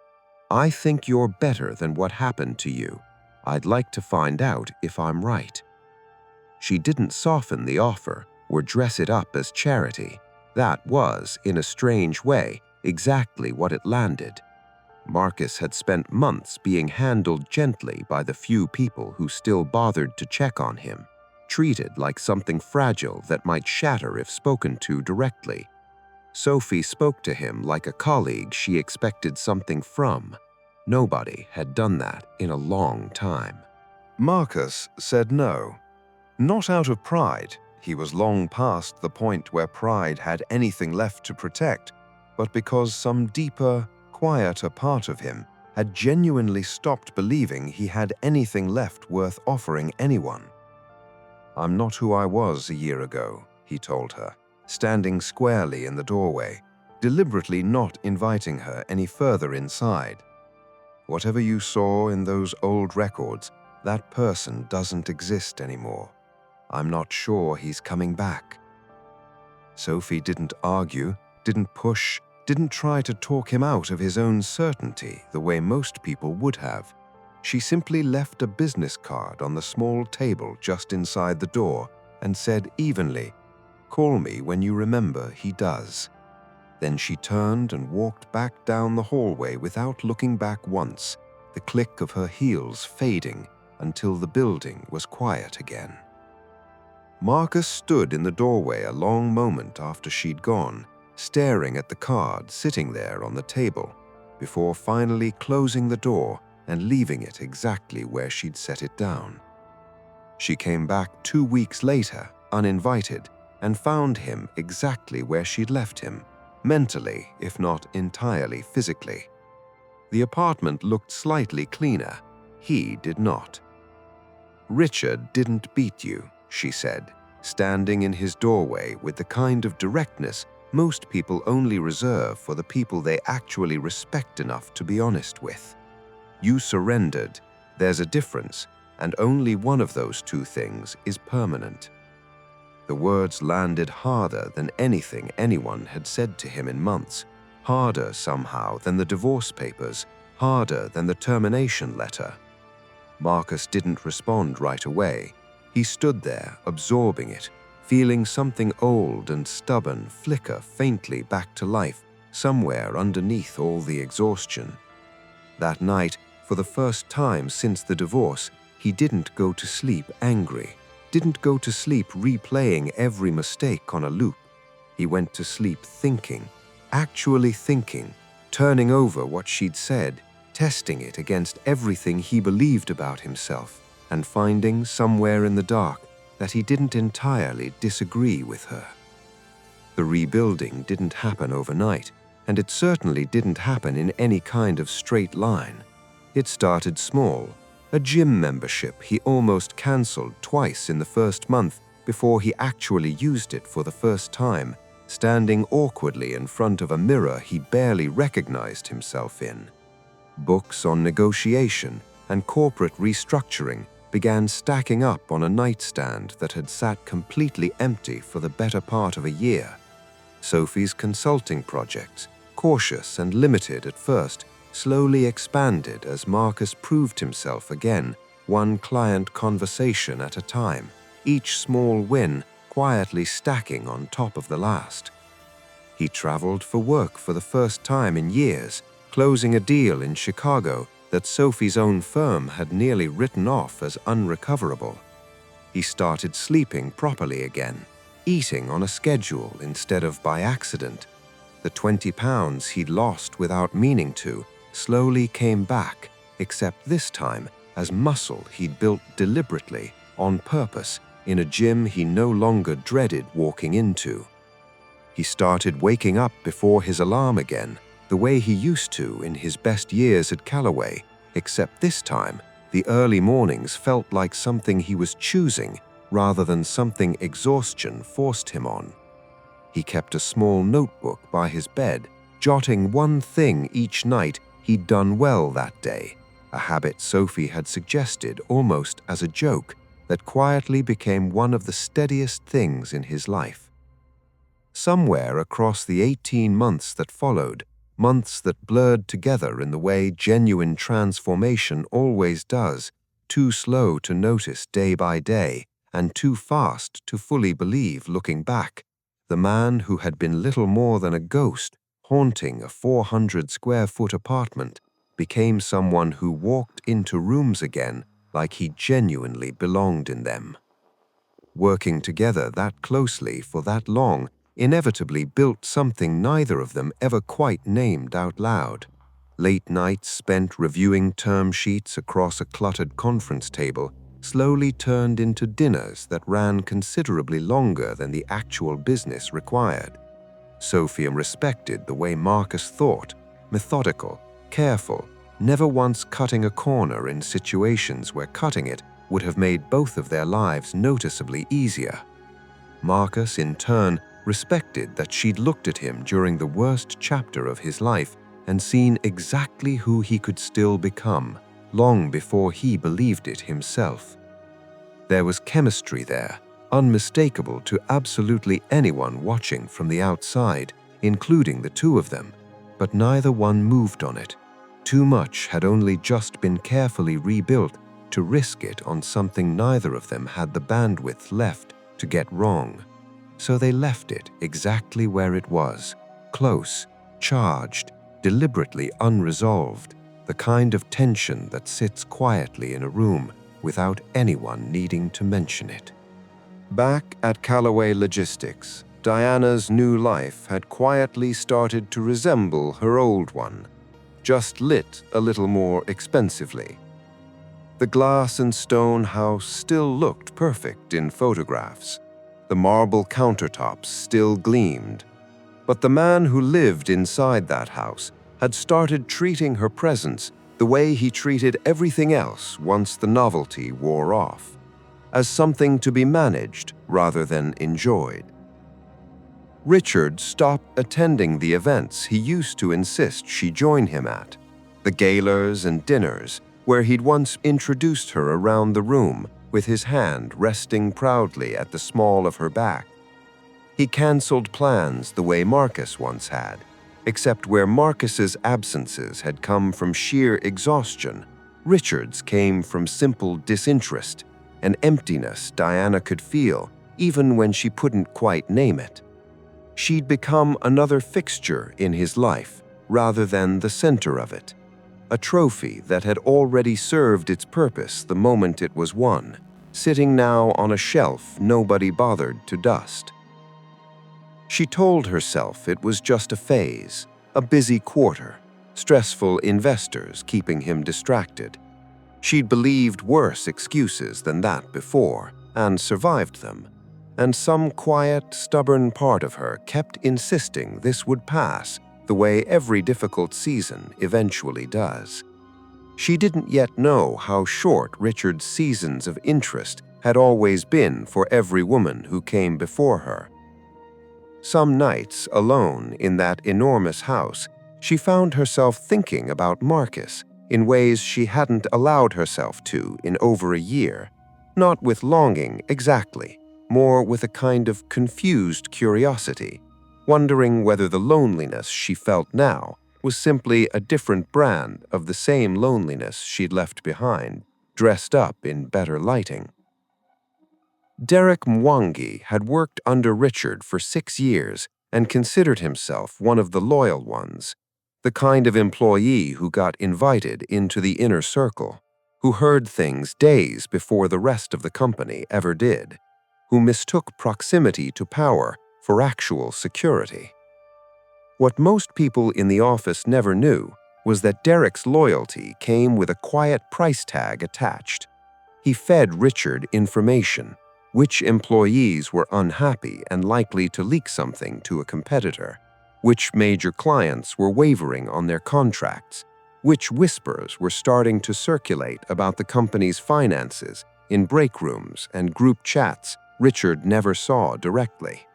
Speaker 4: "I think you're better than what happened to you. I'd like to find out if I'm right." She didn't soften the offer or dress it up as charity. That was, in a strange way, exactly what it landed. Marcus had spent months being handled gently by the few people who still bothered to check on him, treated like something fragile that might shatter if spoken to directly. Sophie spoke to him like a colleague she expected something from. Nobody had done that in a long time.
Speaker 2: Marcus said no. Not out of pride. He was long past the point where pride had anything left to protect, but because some deeper, quieter part of him had genuinely stopped believing he had anything left worth offering anyone. "I'm not who I was a year ago," he told her, standing squarely in the doorway, deliberately not inviting her any further inside. "Whatever you saw in those old records, that person doesn't exist anymore. I'm not sure he's coming back." Sophie didn't argue, didn't push, didn't try to talk him out of his own certainty the way most people would have. She simply left a business card on the small table just inside the door and said evenly, "Call me when you remember he does." Then she turned and walked back down the hallway without looking back once, the click of her heels fading until the building was quiet again. Marcus stood in the doorway a long moment after she'd gone, staring at the card sitting there on the table, before finally closing the door and leaving it exactly where she'd set it down.
Speaker 4: She came back 2 weeks later, uninvited, and found him exactly where she'd left him, mentally, if not entirely physically. The apartment looked slightly cleaner. He did not. "Richard didn't beat you," she said, standing in his doorway with the kind of directness most people only reserve for the people they actually respect enough to be honest with. "You surrendered. There's a difference, and only one of those two things is permanent." The words landed harder than anything anyone had said to him in months, harder somehow than the divorce papers, harder than the termination letter. Marcus didn't respond right away. He stood there, absorbing it, feeling something old and stubborn flicker faintly back to life somewhere underneath all the exhaustion. That night, for the first time since the divorce, he didn't go to sleep angry, didn't go to sleep replaying every mistake on a loop. He went to sleep thinking, actually thinking, turning over what she'd said, testing it against everything he believed about himself, and finding somewhere in the dark that he didn't entirely disagree with her. The rebuilding didn't happen overnight, and it certainly didn't happen in any kind of straight line. It started small, a gym membership he almost cancelled twice in the first month before he actually used it for the first time, standing awkwardly in front of a mirror he barely recognized himself in. Books on negotiation and corporate restructuring began stacking up on a nightstand that had sat completely empty for the better part of a year. Sophie's consulting projects, cautious and limited at first, slowly expanded as Marcus proved himself again, one client conversation at a time, each small win quietly stacking on top of the last. He traveled for work for the first time in years, closing a deal in Chicago that Sophie's own firm had nearly written off as unrecoverable. He started sleeping properly again, eating on a schedule instead of by accident. The 20 pounds he'd lost without meaning to slowly came back, except this time as muscle he'd built deliberately, on purpose, in a gym he no longer dreaded walking into. He started waking up before his alarm again, the way he used to in his best years at Callaway, except this time the early mornings felt like something he was choosing rather than something exhaustion forced him on. He kept a small notebook by his bed, jotting one thing each night he'd done well that day, a habit Sophie had suggested almost as a joke that quietly became one of the steadiest things in his life. Somewhere across the 18 months that followed, months that blurred together in the way genuine transformation always does, too slow to notice day by day, and too fast to fully believe looking back, the man who had been little more than a ghost haunting a 400-square-foot apartment became someone who walked into rooms again like he genuinely belonged in them. Working together that closely for that long inevitably built something neither of them ever quite named out loud. Late nights spent reviewing term sheets across a cluttered conference table slowly turned into dinners that ran considerably longer than the actual business required. Sophia respected the way Marcus thought, methodical, careful, never once cutting a corner in situations where cutting it would have made both of their lives noticeably easier. Marcus, in turn, respected that she'd looked at him during the worst chapter of his life and seen exactly who he could still become, long before he believed it himself. There was chemistry there, unmistakable to absolutely anyone watching from the outside, including the two of them, but neither one moved on it. Too much had only just been carefully rebuilt to risk it on something neither of them had the bandwidth left to get wrong. So they left it exactly where it was, close, charged, deliberately unresolved, the kind of tension that sits quietly in a room without anyone needing to mention it. Back at Callaway Logistics, Diana's new life had quietly started to resemble her old one, just lit a little more expensively. The glass and stone house still looked perfect in photographs. The marble countertops still gleamed. But the man who lived inside that house had started treating her presence the way he treated everything else once the novelty wore off, as something to be managed rather than enjoyed. Richard stopped attending the events he used to insist she join him at, the galas and dinners where he'd once introduced her around the room with his hand resting proudly at the small of her back. He canceled plans the way Marcus once had, except where Marcus's absences had come from sheer exhaustion, Richard's came from simple disinterest, an emptiness Diana could feel even when she couldn't quite name it. She'd become another fixture in his life rather than the center of it, a trophy that had already served its purpose the moment it was won, sitting now on a shelf nobody bothered to dust. She told herself it was just a phase, a busy quarter, stressful investors keeping him distracted. She'd believed worse excuses than that before, and survived them, and some quiet, stubborn part of her kept insisting this would pass the way every difficult season eventually does. She didn't yet know how short Richard's seasons of interest had always been for every woman who came before her. Some nights, alone in that enormous house, she found herself thinking about Marcus in ways she hadn't allowed herself to in over a year, not with longing exactly, more with a kind of confused curiosity, wondering whether the loneliness she felt now was simply a different brand of the same loneliness she'd left behind, dressed up in better lighting. Derek Mwangi had worked under Richard for 6 years and considered himself one of the loyal ones, the kind of employee who got invited into the inner circle, who heard things days before the rest of the company ever did, who mistook proximity to power for actual security. What most people in the office never knew was that Derek's loyalty came with a quiet price tag attached. He fed Richard information, which employees were unhappy and likely to leak something to a competitor, which major clients were wavering on their contracts, which whispers were starting to circulate about the company's finances in break rooms and group chats Richard never saw directly.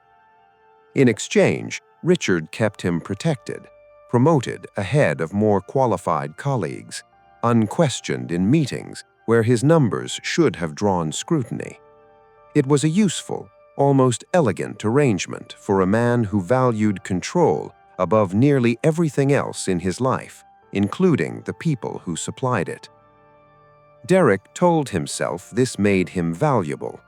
Speaker 4: In exchange, Richard kept him protected, promoted ahead of more qualified colleagues, unquestioned in meetings where his numbers should have drawn scrutiny. It was a useful, almost elegant arrangement for a man who valued control above nearly everything else in his life, including the people who supplied it. Derek told himself this made him valuable.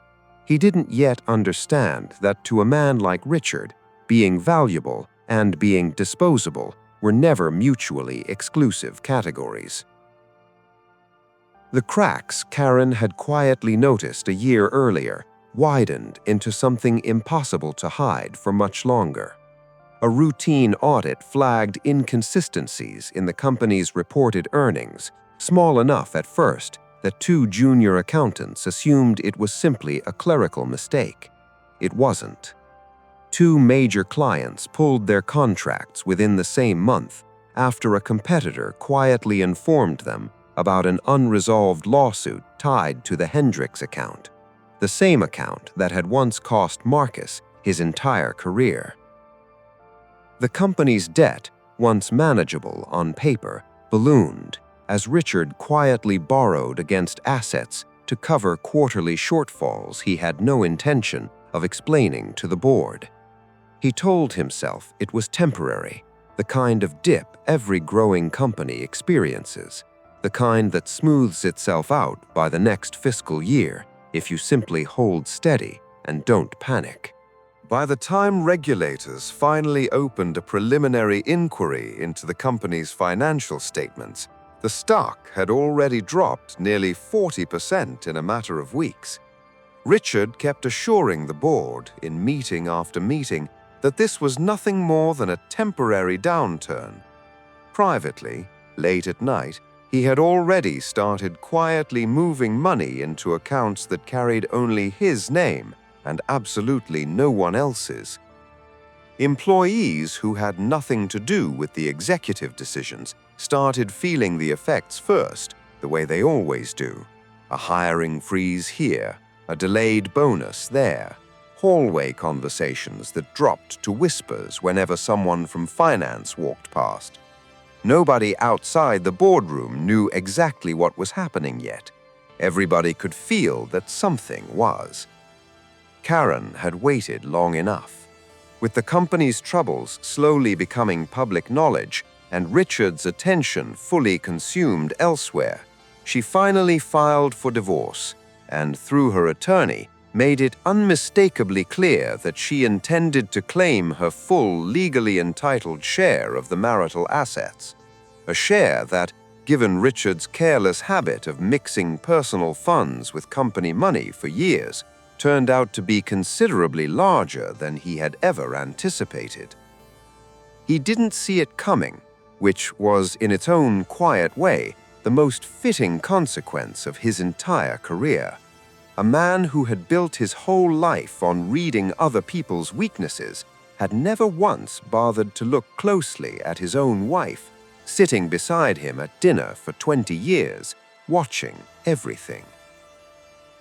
Speaker 4: He didn't yet understand that to a man like Richard, being valuable and being disposable were never mutually exclusive categories. The cracks Karen had quietly noticed a year earlier widened into something impossible to hide for much longer. A routine audit flagged inconsistencies in the company's reported earnings, small enough at first that 2 junior accountants assumed it was simply a clerical mistake. It wasn't. 2 major clients pulled their contracts within the same month after a competitor quietly informed them about an unresolved lawsuit tied to the Hendricks account, the same account that had once cost Marcus his entire career. The company's debt, once manageable on paper, ballooned as Richard quietly borrowed against assets to cover quarterly shortfalls he had no intention of explaining to the board. He told himself it was temporary, the kind of dip every growing company experiences, the kind that smooths itself out by the next fiscal year if you simply hold steady and don't panic.
Speaker 2: By the time regulators finally opened a preliminary inquiry into the company's financial statements, the stock had already dropped nearly 40% in a matter of weeks. Richard kept assuring the board in meeting after meeting that this was nothing more than a temporary downturn. Privately, late at night,
Speaker 4: He had already started quietly moving money into accounts that carried only his name and absolutely no one else's. Employees who had nothing to do with the executive decisions started feeling the effects first, the way they always do. A hiring freeze here, a delayed bonus there, hallway conversations that dropped to whispers whenever someone from finance walked past. Nobody outside the boardroom knew exactly what was happening yet. Everybody could feel that something was. Karen had waited long enough. With the company's troubles slowly becoming public knowledge and Richard's attention fully consumed elsewhere, she finally filed for divorce and, through her attorney, made it unmistakably clear that she intended to claim her full legally entitled share of the marital assets. A share that, given Richard's careless habit of mixing personal funds with company money for years, turned out to be considerably larger than he had ever anticipated. He didn't see it coming, which was, in its own quiet way, the most fitting consequence of his entire career. A man who had built his whole life on reading other people's weaknesses had never once bothered to look closely at his own wife, sitting beside him at dinner for 20 years, watching everything.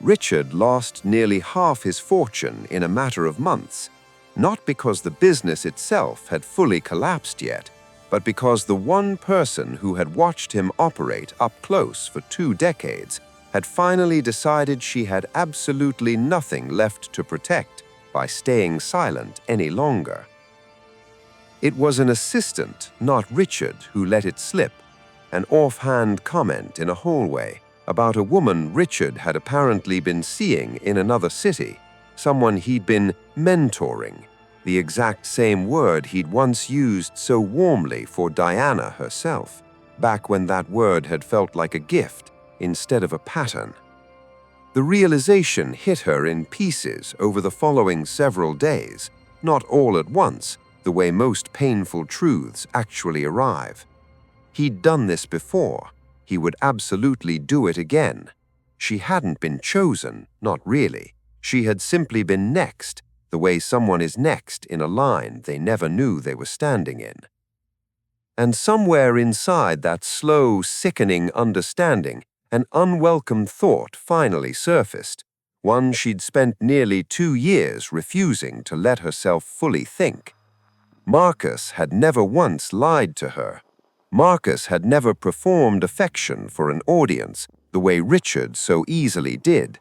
Speaker 4: Richard lost nearly half his fortune in a matter of months, not because the business itself had fully collapsed yet, but because the one person who had watched him operate up close for 2 decades had finally decided she had absolutely nothing left to protect by staying silent any longer. It was an assistant, not Richard, who let it slip, an offhand comment in a hallway about a woman Richard had apparently been seeing in another city, someone he'd been mentoring, the exact same word he'd once used so warmly for Diana herself, back when that word had felt like a gift instead of a pattern. The realization hit her in pieces over the following several days, not all at once, the way most painful truths actually arrive. He'd done this before. He would absolutely do it again. She hadn't been chosen, not really. She had simply been next, the way someone is next in a line they never knew they were standing in. And somewhere inside that slow, sickening understanding, an unwelcome thought finally surfaced, one she'd spent nearly 2 years refusing to let herself fully think. Marcus had never once lied to her. Marcus had never performed affection for an audience the way Richard so easily did.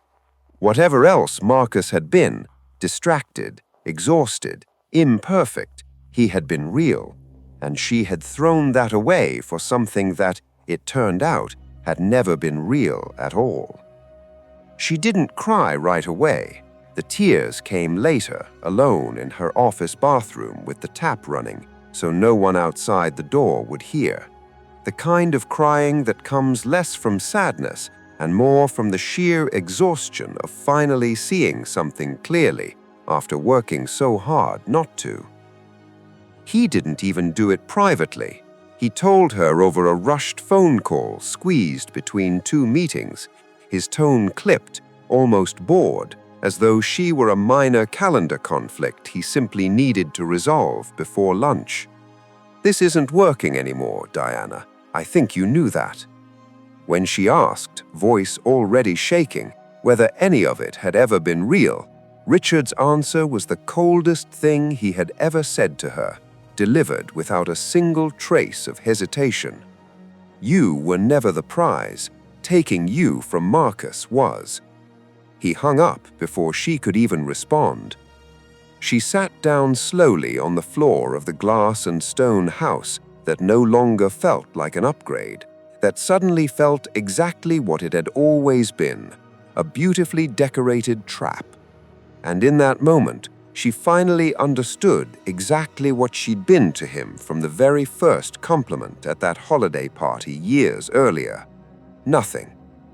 Speaker 4: Whatever else Marcus had been, distracted, exhausted, imperfect, he had been real, and she had thrown that away for something that, it turned out, had never been real at all. She didn't cry right away. The tears came later, alone in her office bathroom with the tap running, so no one outside the door would hear. The kind of crying that comes less from sadness and more from the sheer exhaustion of finally seeing something clearly after working so hard not to. He didn't even do it privately. He told her over a rushed phone call squeezed between 2 meetings, his tone clipped, almost bored, as though she were a minor calendar conflict he simply needed to resolve before lunch. "This isn't working anymore, Diana. I think you knew that." When she asked, voice already shaking, whether any of it had ever been real, Richard's answer was the coldest thing he had ever said to her, delivered without a single trace of hesitation. "You were never the prize. Taking you from Marcus was." He hung up before she could even respond. She sat down slowly on the floor of the glass and stone house that no longer felt like an upgrade, that suddenly felt exactly what it had always been, a beautifully decorated trap. And in that moment, she finally understood exactly what she'd been to him from the very first compliment at that holiday party years earlier. Nothing.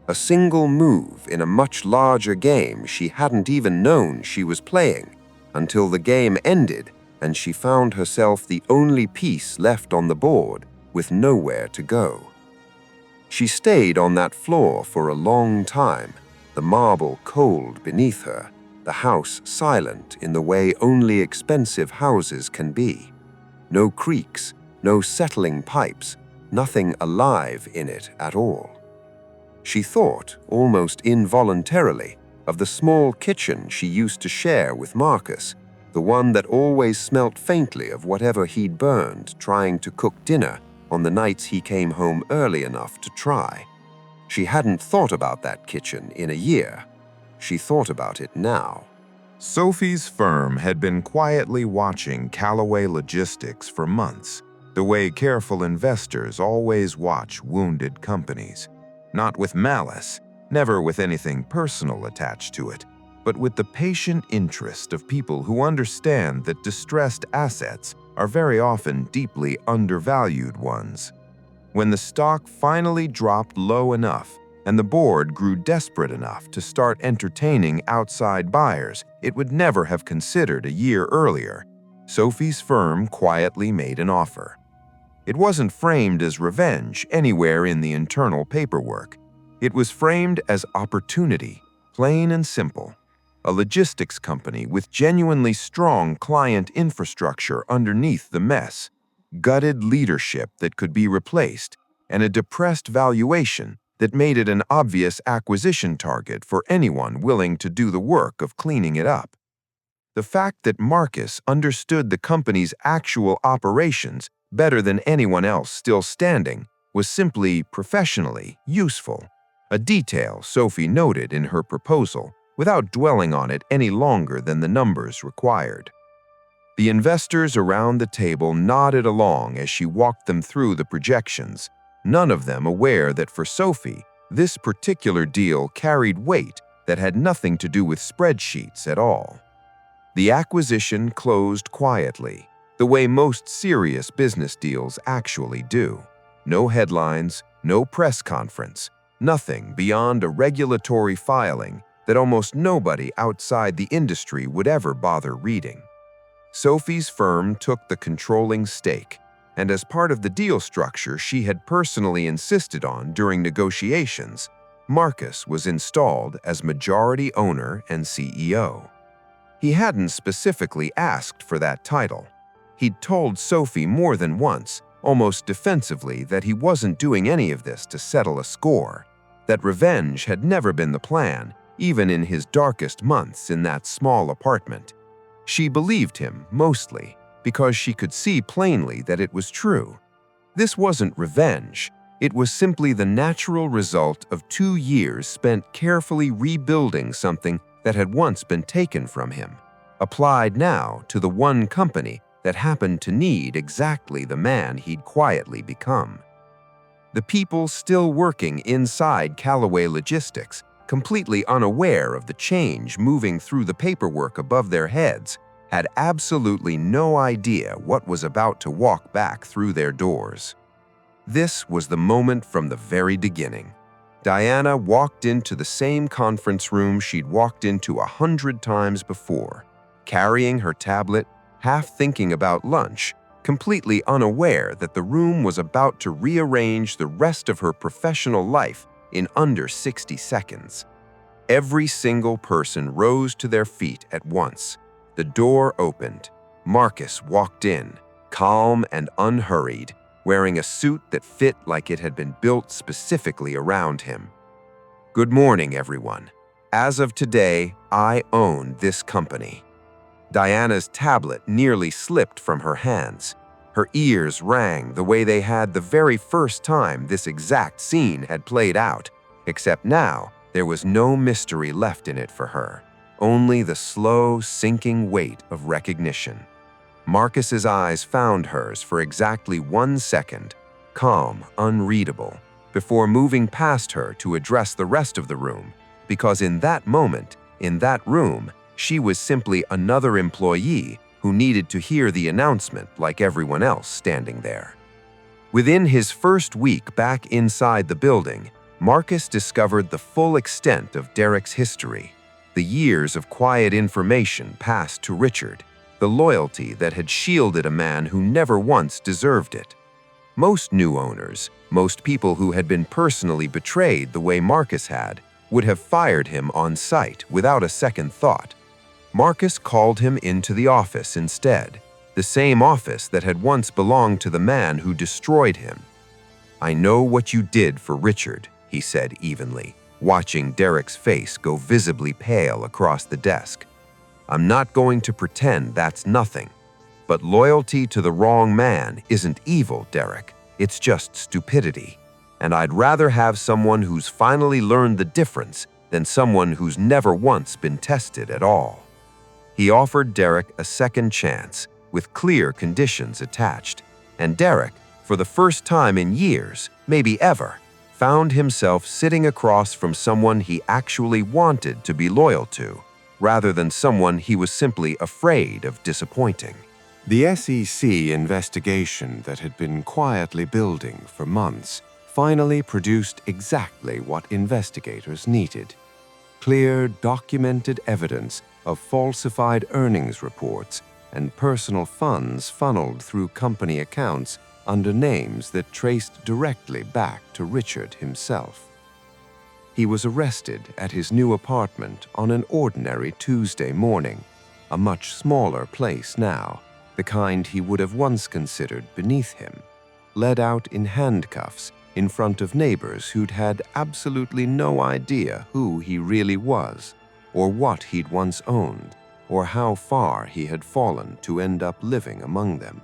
Speaker 4: A single move in a much larger game she hadn't even known she was playing, until the game ended and she found herself the only piece left on the board with nowhere to go.
Speaker 3: She stayed on that floor for a long time, the marble cold beneath her, the house silent in the way only expensive houses can be. No creaks, no settling pipes, nothing alive in it at all. She thought, almost involuntarily, of the small kitchen she used to share with Marcus, the one that always smelt faintly of whatever he'd burned trying to cook dinner on the nights he came home early enough to try. She hadn't thought about that kitchen in a year. She thought about it now.
Speaker 1: Sophie's firm had been quietly watching Callaway Logistics for months, the way careful investors always watch wounded companies. Not with malice, never with anything personal attached to it, but with the patient interest of people who understand that distressed assets are very often deeply undervalued ones. When the stock finally dropped low enough and the board grew desperate enough to start entertaining outside buyers it would never have considered a year earlier, Sophie's firm quietly made an offer. It wasn't framed as revenge anywhere in the internal paperwork. It was framed as opportunity, plain and simple. A logistics company with genuinely strong client infrastructure underneath the mess, gutted leadership that could be replaced, and a depressed valuation that made it an obvious acquisition target for anyone willing to do the work of cleaning it up. The fact that Marcus understood the company's actual operations better than anyone else still standing was simply professionally useful, a detail Sophie noted in her proposal without dwelling on it any longer than the numbers required. The investors around the table nodded along as she walked them through the projections, none of them aware that for Sophie, this particular deal carried weight that had nothing to do with spreadsheets at all. The acquisition closed quietly, the way most serious business deals actually do. No headlines, no press conference, nothing beyond a regulatory filing that almost nobody outside the industry would ever bother reading. Sophie's firm took the controlling stake, and as part of the deal structure she had personally insisted on during negotiations, Marcus was installed as majority owner and CEO. He hadn't specifically asked for that title. He'd told Sophie more than once, almost defensively, that he wasn't doing any of this to settle a score, that revenge had never been the plan, even in his darkest months in that small apartment. She believed him, mostly, because she could see plainly that it was true. This wasn't revenge. It was simply the natural result of 2 years spent carefully rebuilding something that had once been taken from him, applied now to the one company that happened to need exactly the man he'd quietly become. The people still working inside Callaway Logistics, completely unaware of the change moving through the paperwork above their heads, had absolutely no idea what was about to walk back through their doors. This was the moment from the very beginning. Diana walked into the same conference room she'd walked into 100 times before, carrying her tablet, half thinking about lunch, completely unaware that the room was about to rearrange the rest of her professional life in under 60 seconds. Every single person rose to their feet at once. The door opened. Marcus walked in, calm and unhurried, wearing a suit that fit like it had been built specifically around him. "Good morning, everyone. As of today, I own this company." Diana's tablet nearly slipped from her hands. Her ears rang the way they had the very first time this exact scene had played out, except now there was no mystery left in it for her, only the slow, sinking weight of recognition. Marcus's eyes found hers for exactly 1 second, calm, unreadable, before moving past her to address the rest of the room, because in that moment, in that room, she was simply another employee who needed to hear the announcement like everyone else standing there. Within his first week back inside the building, Marcus discovered the full extent of Derek's history, the years of quiet information passed to Richard, the loyalty that had shielded a man who never once deserved it.
Speaker 3: Most new owners, most people who had been personally betrayed the way Marcus had, would have fired him on sight without a second thought. Marcus called him into the office instead, the same office that had once belonged to the man who destroyed him. "I know what you did for Richard," he said evenly, watching Derek's face go visibly pale across the desk. "I'm not going to pretend that's nothing. But loyalty to the wrong man isn't evil, Derek. It's just stupidity. And I'd rather have someone who's finally learned the difference than someone who's never once been tested at all." He offered Derek a second chance, with clear conditions attached, and Derek, for the first time in years, maybe ever, found himself sitting across from someone he actually wanted to be loyal to, rather than someone he was simply afraid of disappointing.
Speaker 2: The SEC investigation that had been quietly building for months finally produced exactly what investigators needed: clear, documented evidence of falsified earnings reports and personal funds funneled through company accounts under names that traced directly back to Richard himself. He was arrested at his new apartment on an ordinary Tuesday morning, a much smaller place now, the kind he would have once considered beneath him, led out in handcuffs in front of neighbors who'd had absolutely no idea who he really was, or what he'd once owned, or how far he had fallen to end up living among them.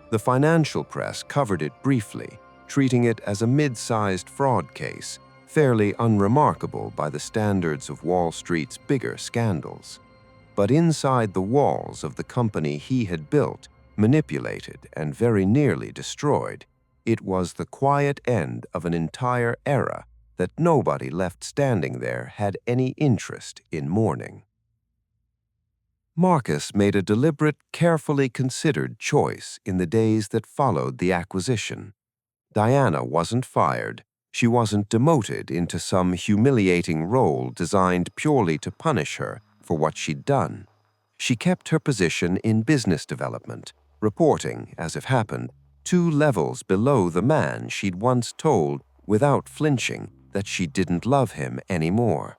Speaker 2: The financial press covered it briefly, treating it as a mid-sized fraud case, fairly unremarkable by the standards of Wall Street's bigger scandals. But inside the walls of the company he had built, manipulated, and very nearly destroyed, it was the quiet end of an entire era that nobody left standing there had any interest in mourning. Marcus made a deliberate, carefully considered choice in the days that followed the acquisition. Diana wasn't fired. She wasn't demoted into some humiliating role designed purely to punish her for what she'd done. She kept her position in business development, reporting, as if happened, 2 levels below the man she'd once told without flinching that she didn't love him anymore.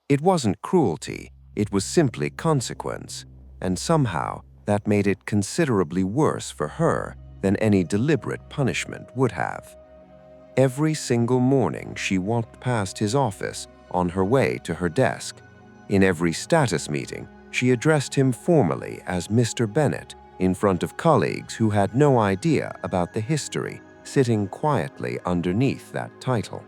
Speaker 2: It wasn't cruelty, it was simply consequence, and somehow that made it considerably worse for her than any deliberate punishment would have. Every single morning she walked past his office on her way to her desk. In every status meeting, she addressed him formally as Mr. Bennett in front of colleagues who had no idea about the history sitting quietly underneath that title.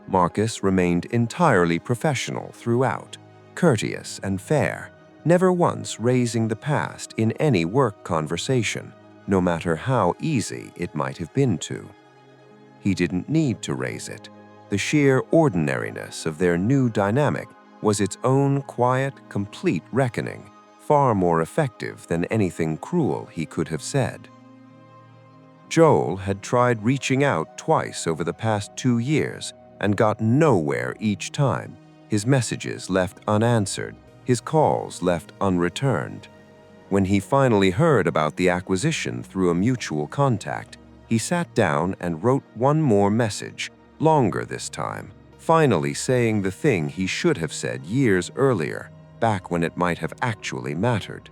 Speaker 2: Marcus remained entirely professional throughout, courteous and fair, never once raising the past in any work conversation, no matter how easy it might have been to. He didn't need to raise it. The sheer ordinariness of their new dynamic was its own quiet, complete reckoning, far more effective than anything cruel he could have said. Joel had tried reaching out twice over the past 2 years and got nowhere each time, his messages left unanswered, his calls left unreturned. When he finally heard about the acquisition through a mutual contact, he sat down and wrote one more message, longer this time, finally saying the thing he should have said years earlier, back when it might have actually mattered.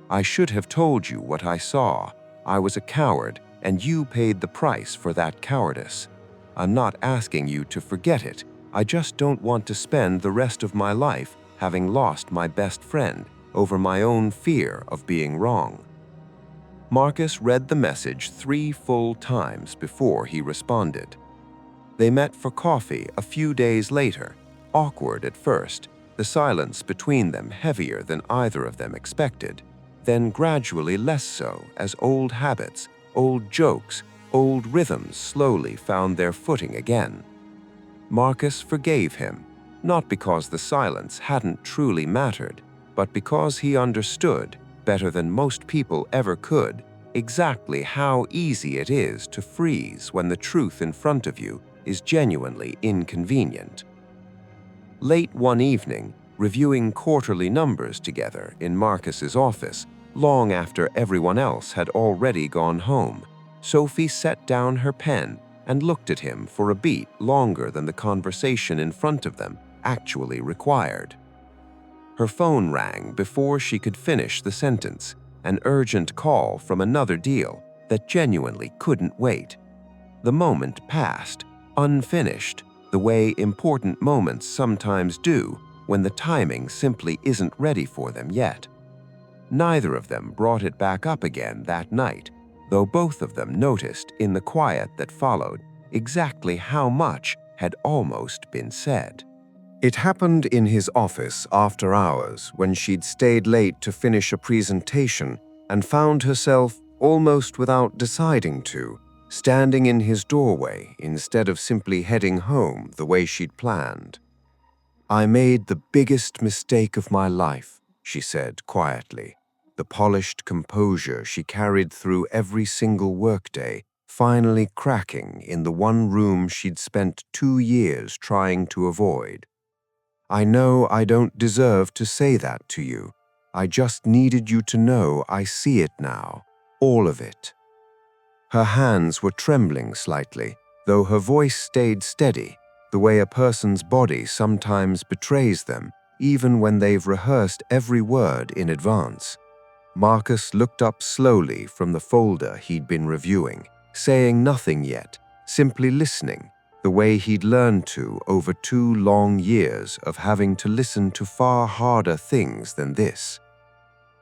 Speaker 2: "I should have told you what I saw. I was a coward, and you paid the price for that cowardice. I'm not asking you to forget it. I just don't want to spend the rest of my life having lost my best friend over my own fear of being wrong." Marcus read the message 3 full times before he responded. They met for coffee a few days later, awkward at first, the silence between them heavier than either of them expected, then gradually less so as old habits, old jokes, old rhythms slowly found their footing again. Marcus forgave him, not because the silence hadn't truly mattered, but because he understood, better than most people ever could, exactly how easy it is to freeze when the truth in front of you is genuinely inconvenient. Late one evening, reviewing quarterly numbers together in Marcus's office, long after everyone else had already gone home,
Speaker 3: Sophie set down her pen and looked at him for a beat longer than the conversation in front of them actually required. Her phone rang before she could finish the sentence, an urgent call from another deal that genuinely couldn't wait. The moment passed, unfinished, the way important moments sometimes do when the timing simply isn't ready for them yet. Neither of them brought it back up again that night, though both of them noticed in the quiet that followed exactly how much had almost been said. It happened in his office after hours when she'd stayed late to finish a presentation and found herself, almost without deciding to, standing in his doorway instead of simply heading home the way she'd planned. "I made the biggest mistake of my life," she said quietly, the polished composure she carried through every single workday finally cracking in the one room she'd spent 2 years trying to avoid. "I know I don't deserve to say that to you. I just needed you to know I see it now, all of it." Her hands were trembling slightly, though her voice stayed steady, the way a person's body sometimes betrays them, even when they've rehearsed every word in advance. Marcus looked up slowly from the folder he'd been reviewing, saying nothing yet, simply listening, the way he'd learned to over 2 long years of having to listen to far harder things than this.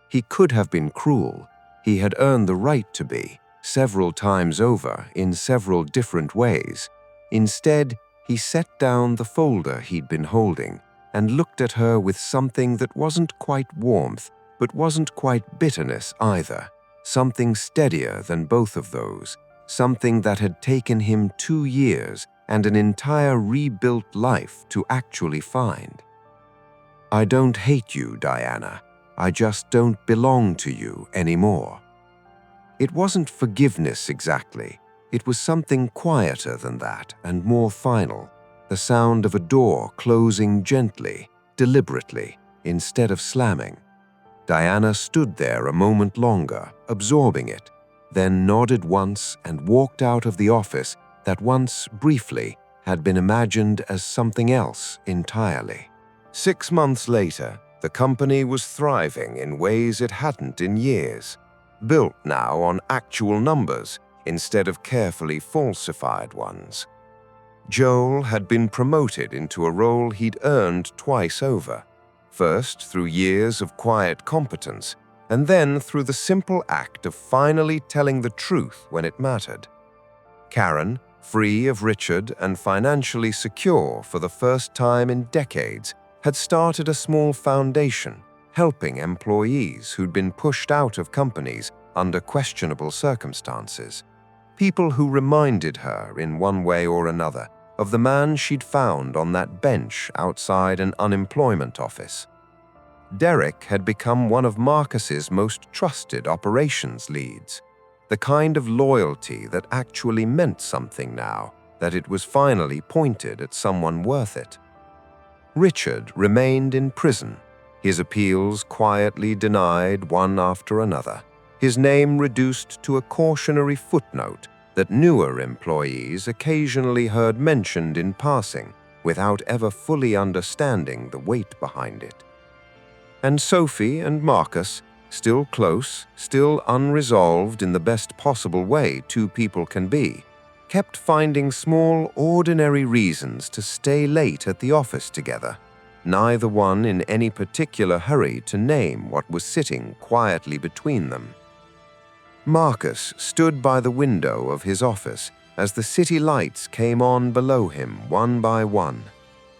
Speaker 3: He could have been cruel. He had earned the right to be, several times over in several different ways. Instead, he set down the folder he'd been holding and looked at her with something that wasn't quite warmth, but wasn't quite bitterness either, something steadier than both of those, something that had taken him 2 years and an entire rebuilt life to actually find. "I don't hate you, Diana. I just don't belong to you anymore." It wasn't forgiveness exactly. It was something quieter than that and more final, the sound of a door closing gently, deliberately, instead of slamming. Diana stood there a moment longer, absorbing it, then nodded once and walked out of the office that once, briefly, had been imagined as something else entirely. 6 months later, the company was thriving in ways it hadn't in years, built now on actual numbers instead of carefully falsified ones. Joel had been promoted into a role he'd earned twice over, first through years of quiet competence, and then through the simple act of finally telling the truth when it mattered. Karen, free of Richard and financially secure for the first time in decades, had started a small foundation helping employees who'd been pushed out of companies under questionable circumstances. People who reminded her, in one way or another, of the man she'd found on that bench outside an unemployment office. Derek had become one of Marcus's most trusted operations leads, the kind of loyalty that actually meant something now, that it was finally pointed at someone worth it. Richard remained in prison, his appeals quietly denied one after another, his name reduced to a cautionary footnote that newer employees occasionally heard mentioned in passing without ever fully understanding the weight behind it. And Sophie and Marcus, still close, still unresolved in the best possible way 2 people can be, kept finding small, ordinary reasons to stay late at the office together, neither one in any particular hurry to name what was sitting quietly between them. Marcus stood by the window of his office as the city lights came on below him one by one.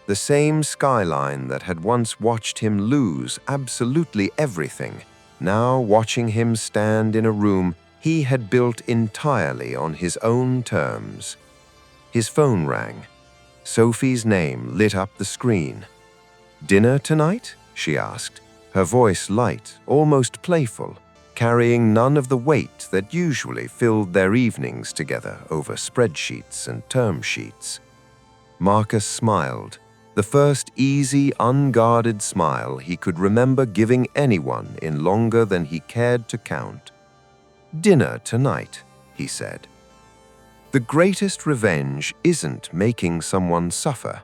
Speaker 3: The same skyline that had once watched him lose absolutely everything, now watching him stand in a room he had built entirely on his own terms. His phone rang. Sophie's name lit up the screen. "Dinner tonight?" she asked, her voice light, almost playful, carrying none of the weight that usually filled their evenings together over spreadsheets and term sheets. Marcus smiled, the first easy, unguarded smile he could remember giving anyone in longer than he cared to count. "Dinner tonight," he said. The greatest revenge isn't making someone suffer.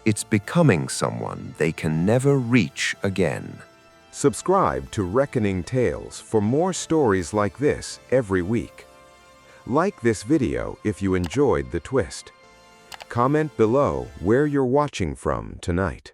Speaker 3: It's becoming someone they can never reach again.
Speaker 2: Subscribe to Reckoning Tales for more stories like this every week. Like this video if you enjoyed the twist. Comment below where you're watching from tonight.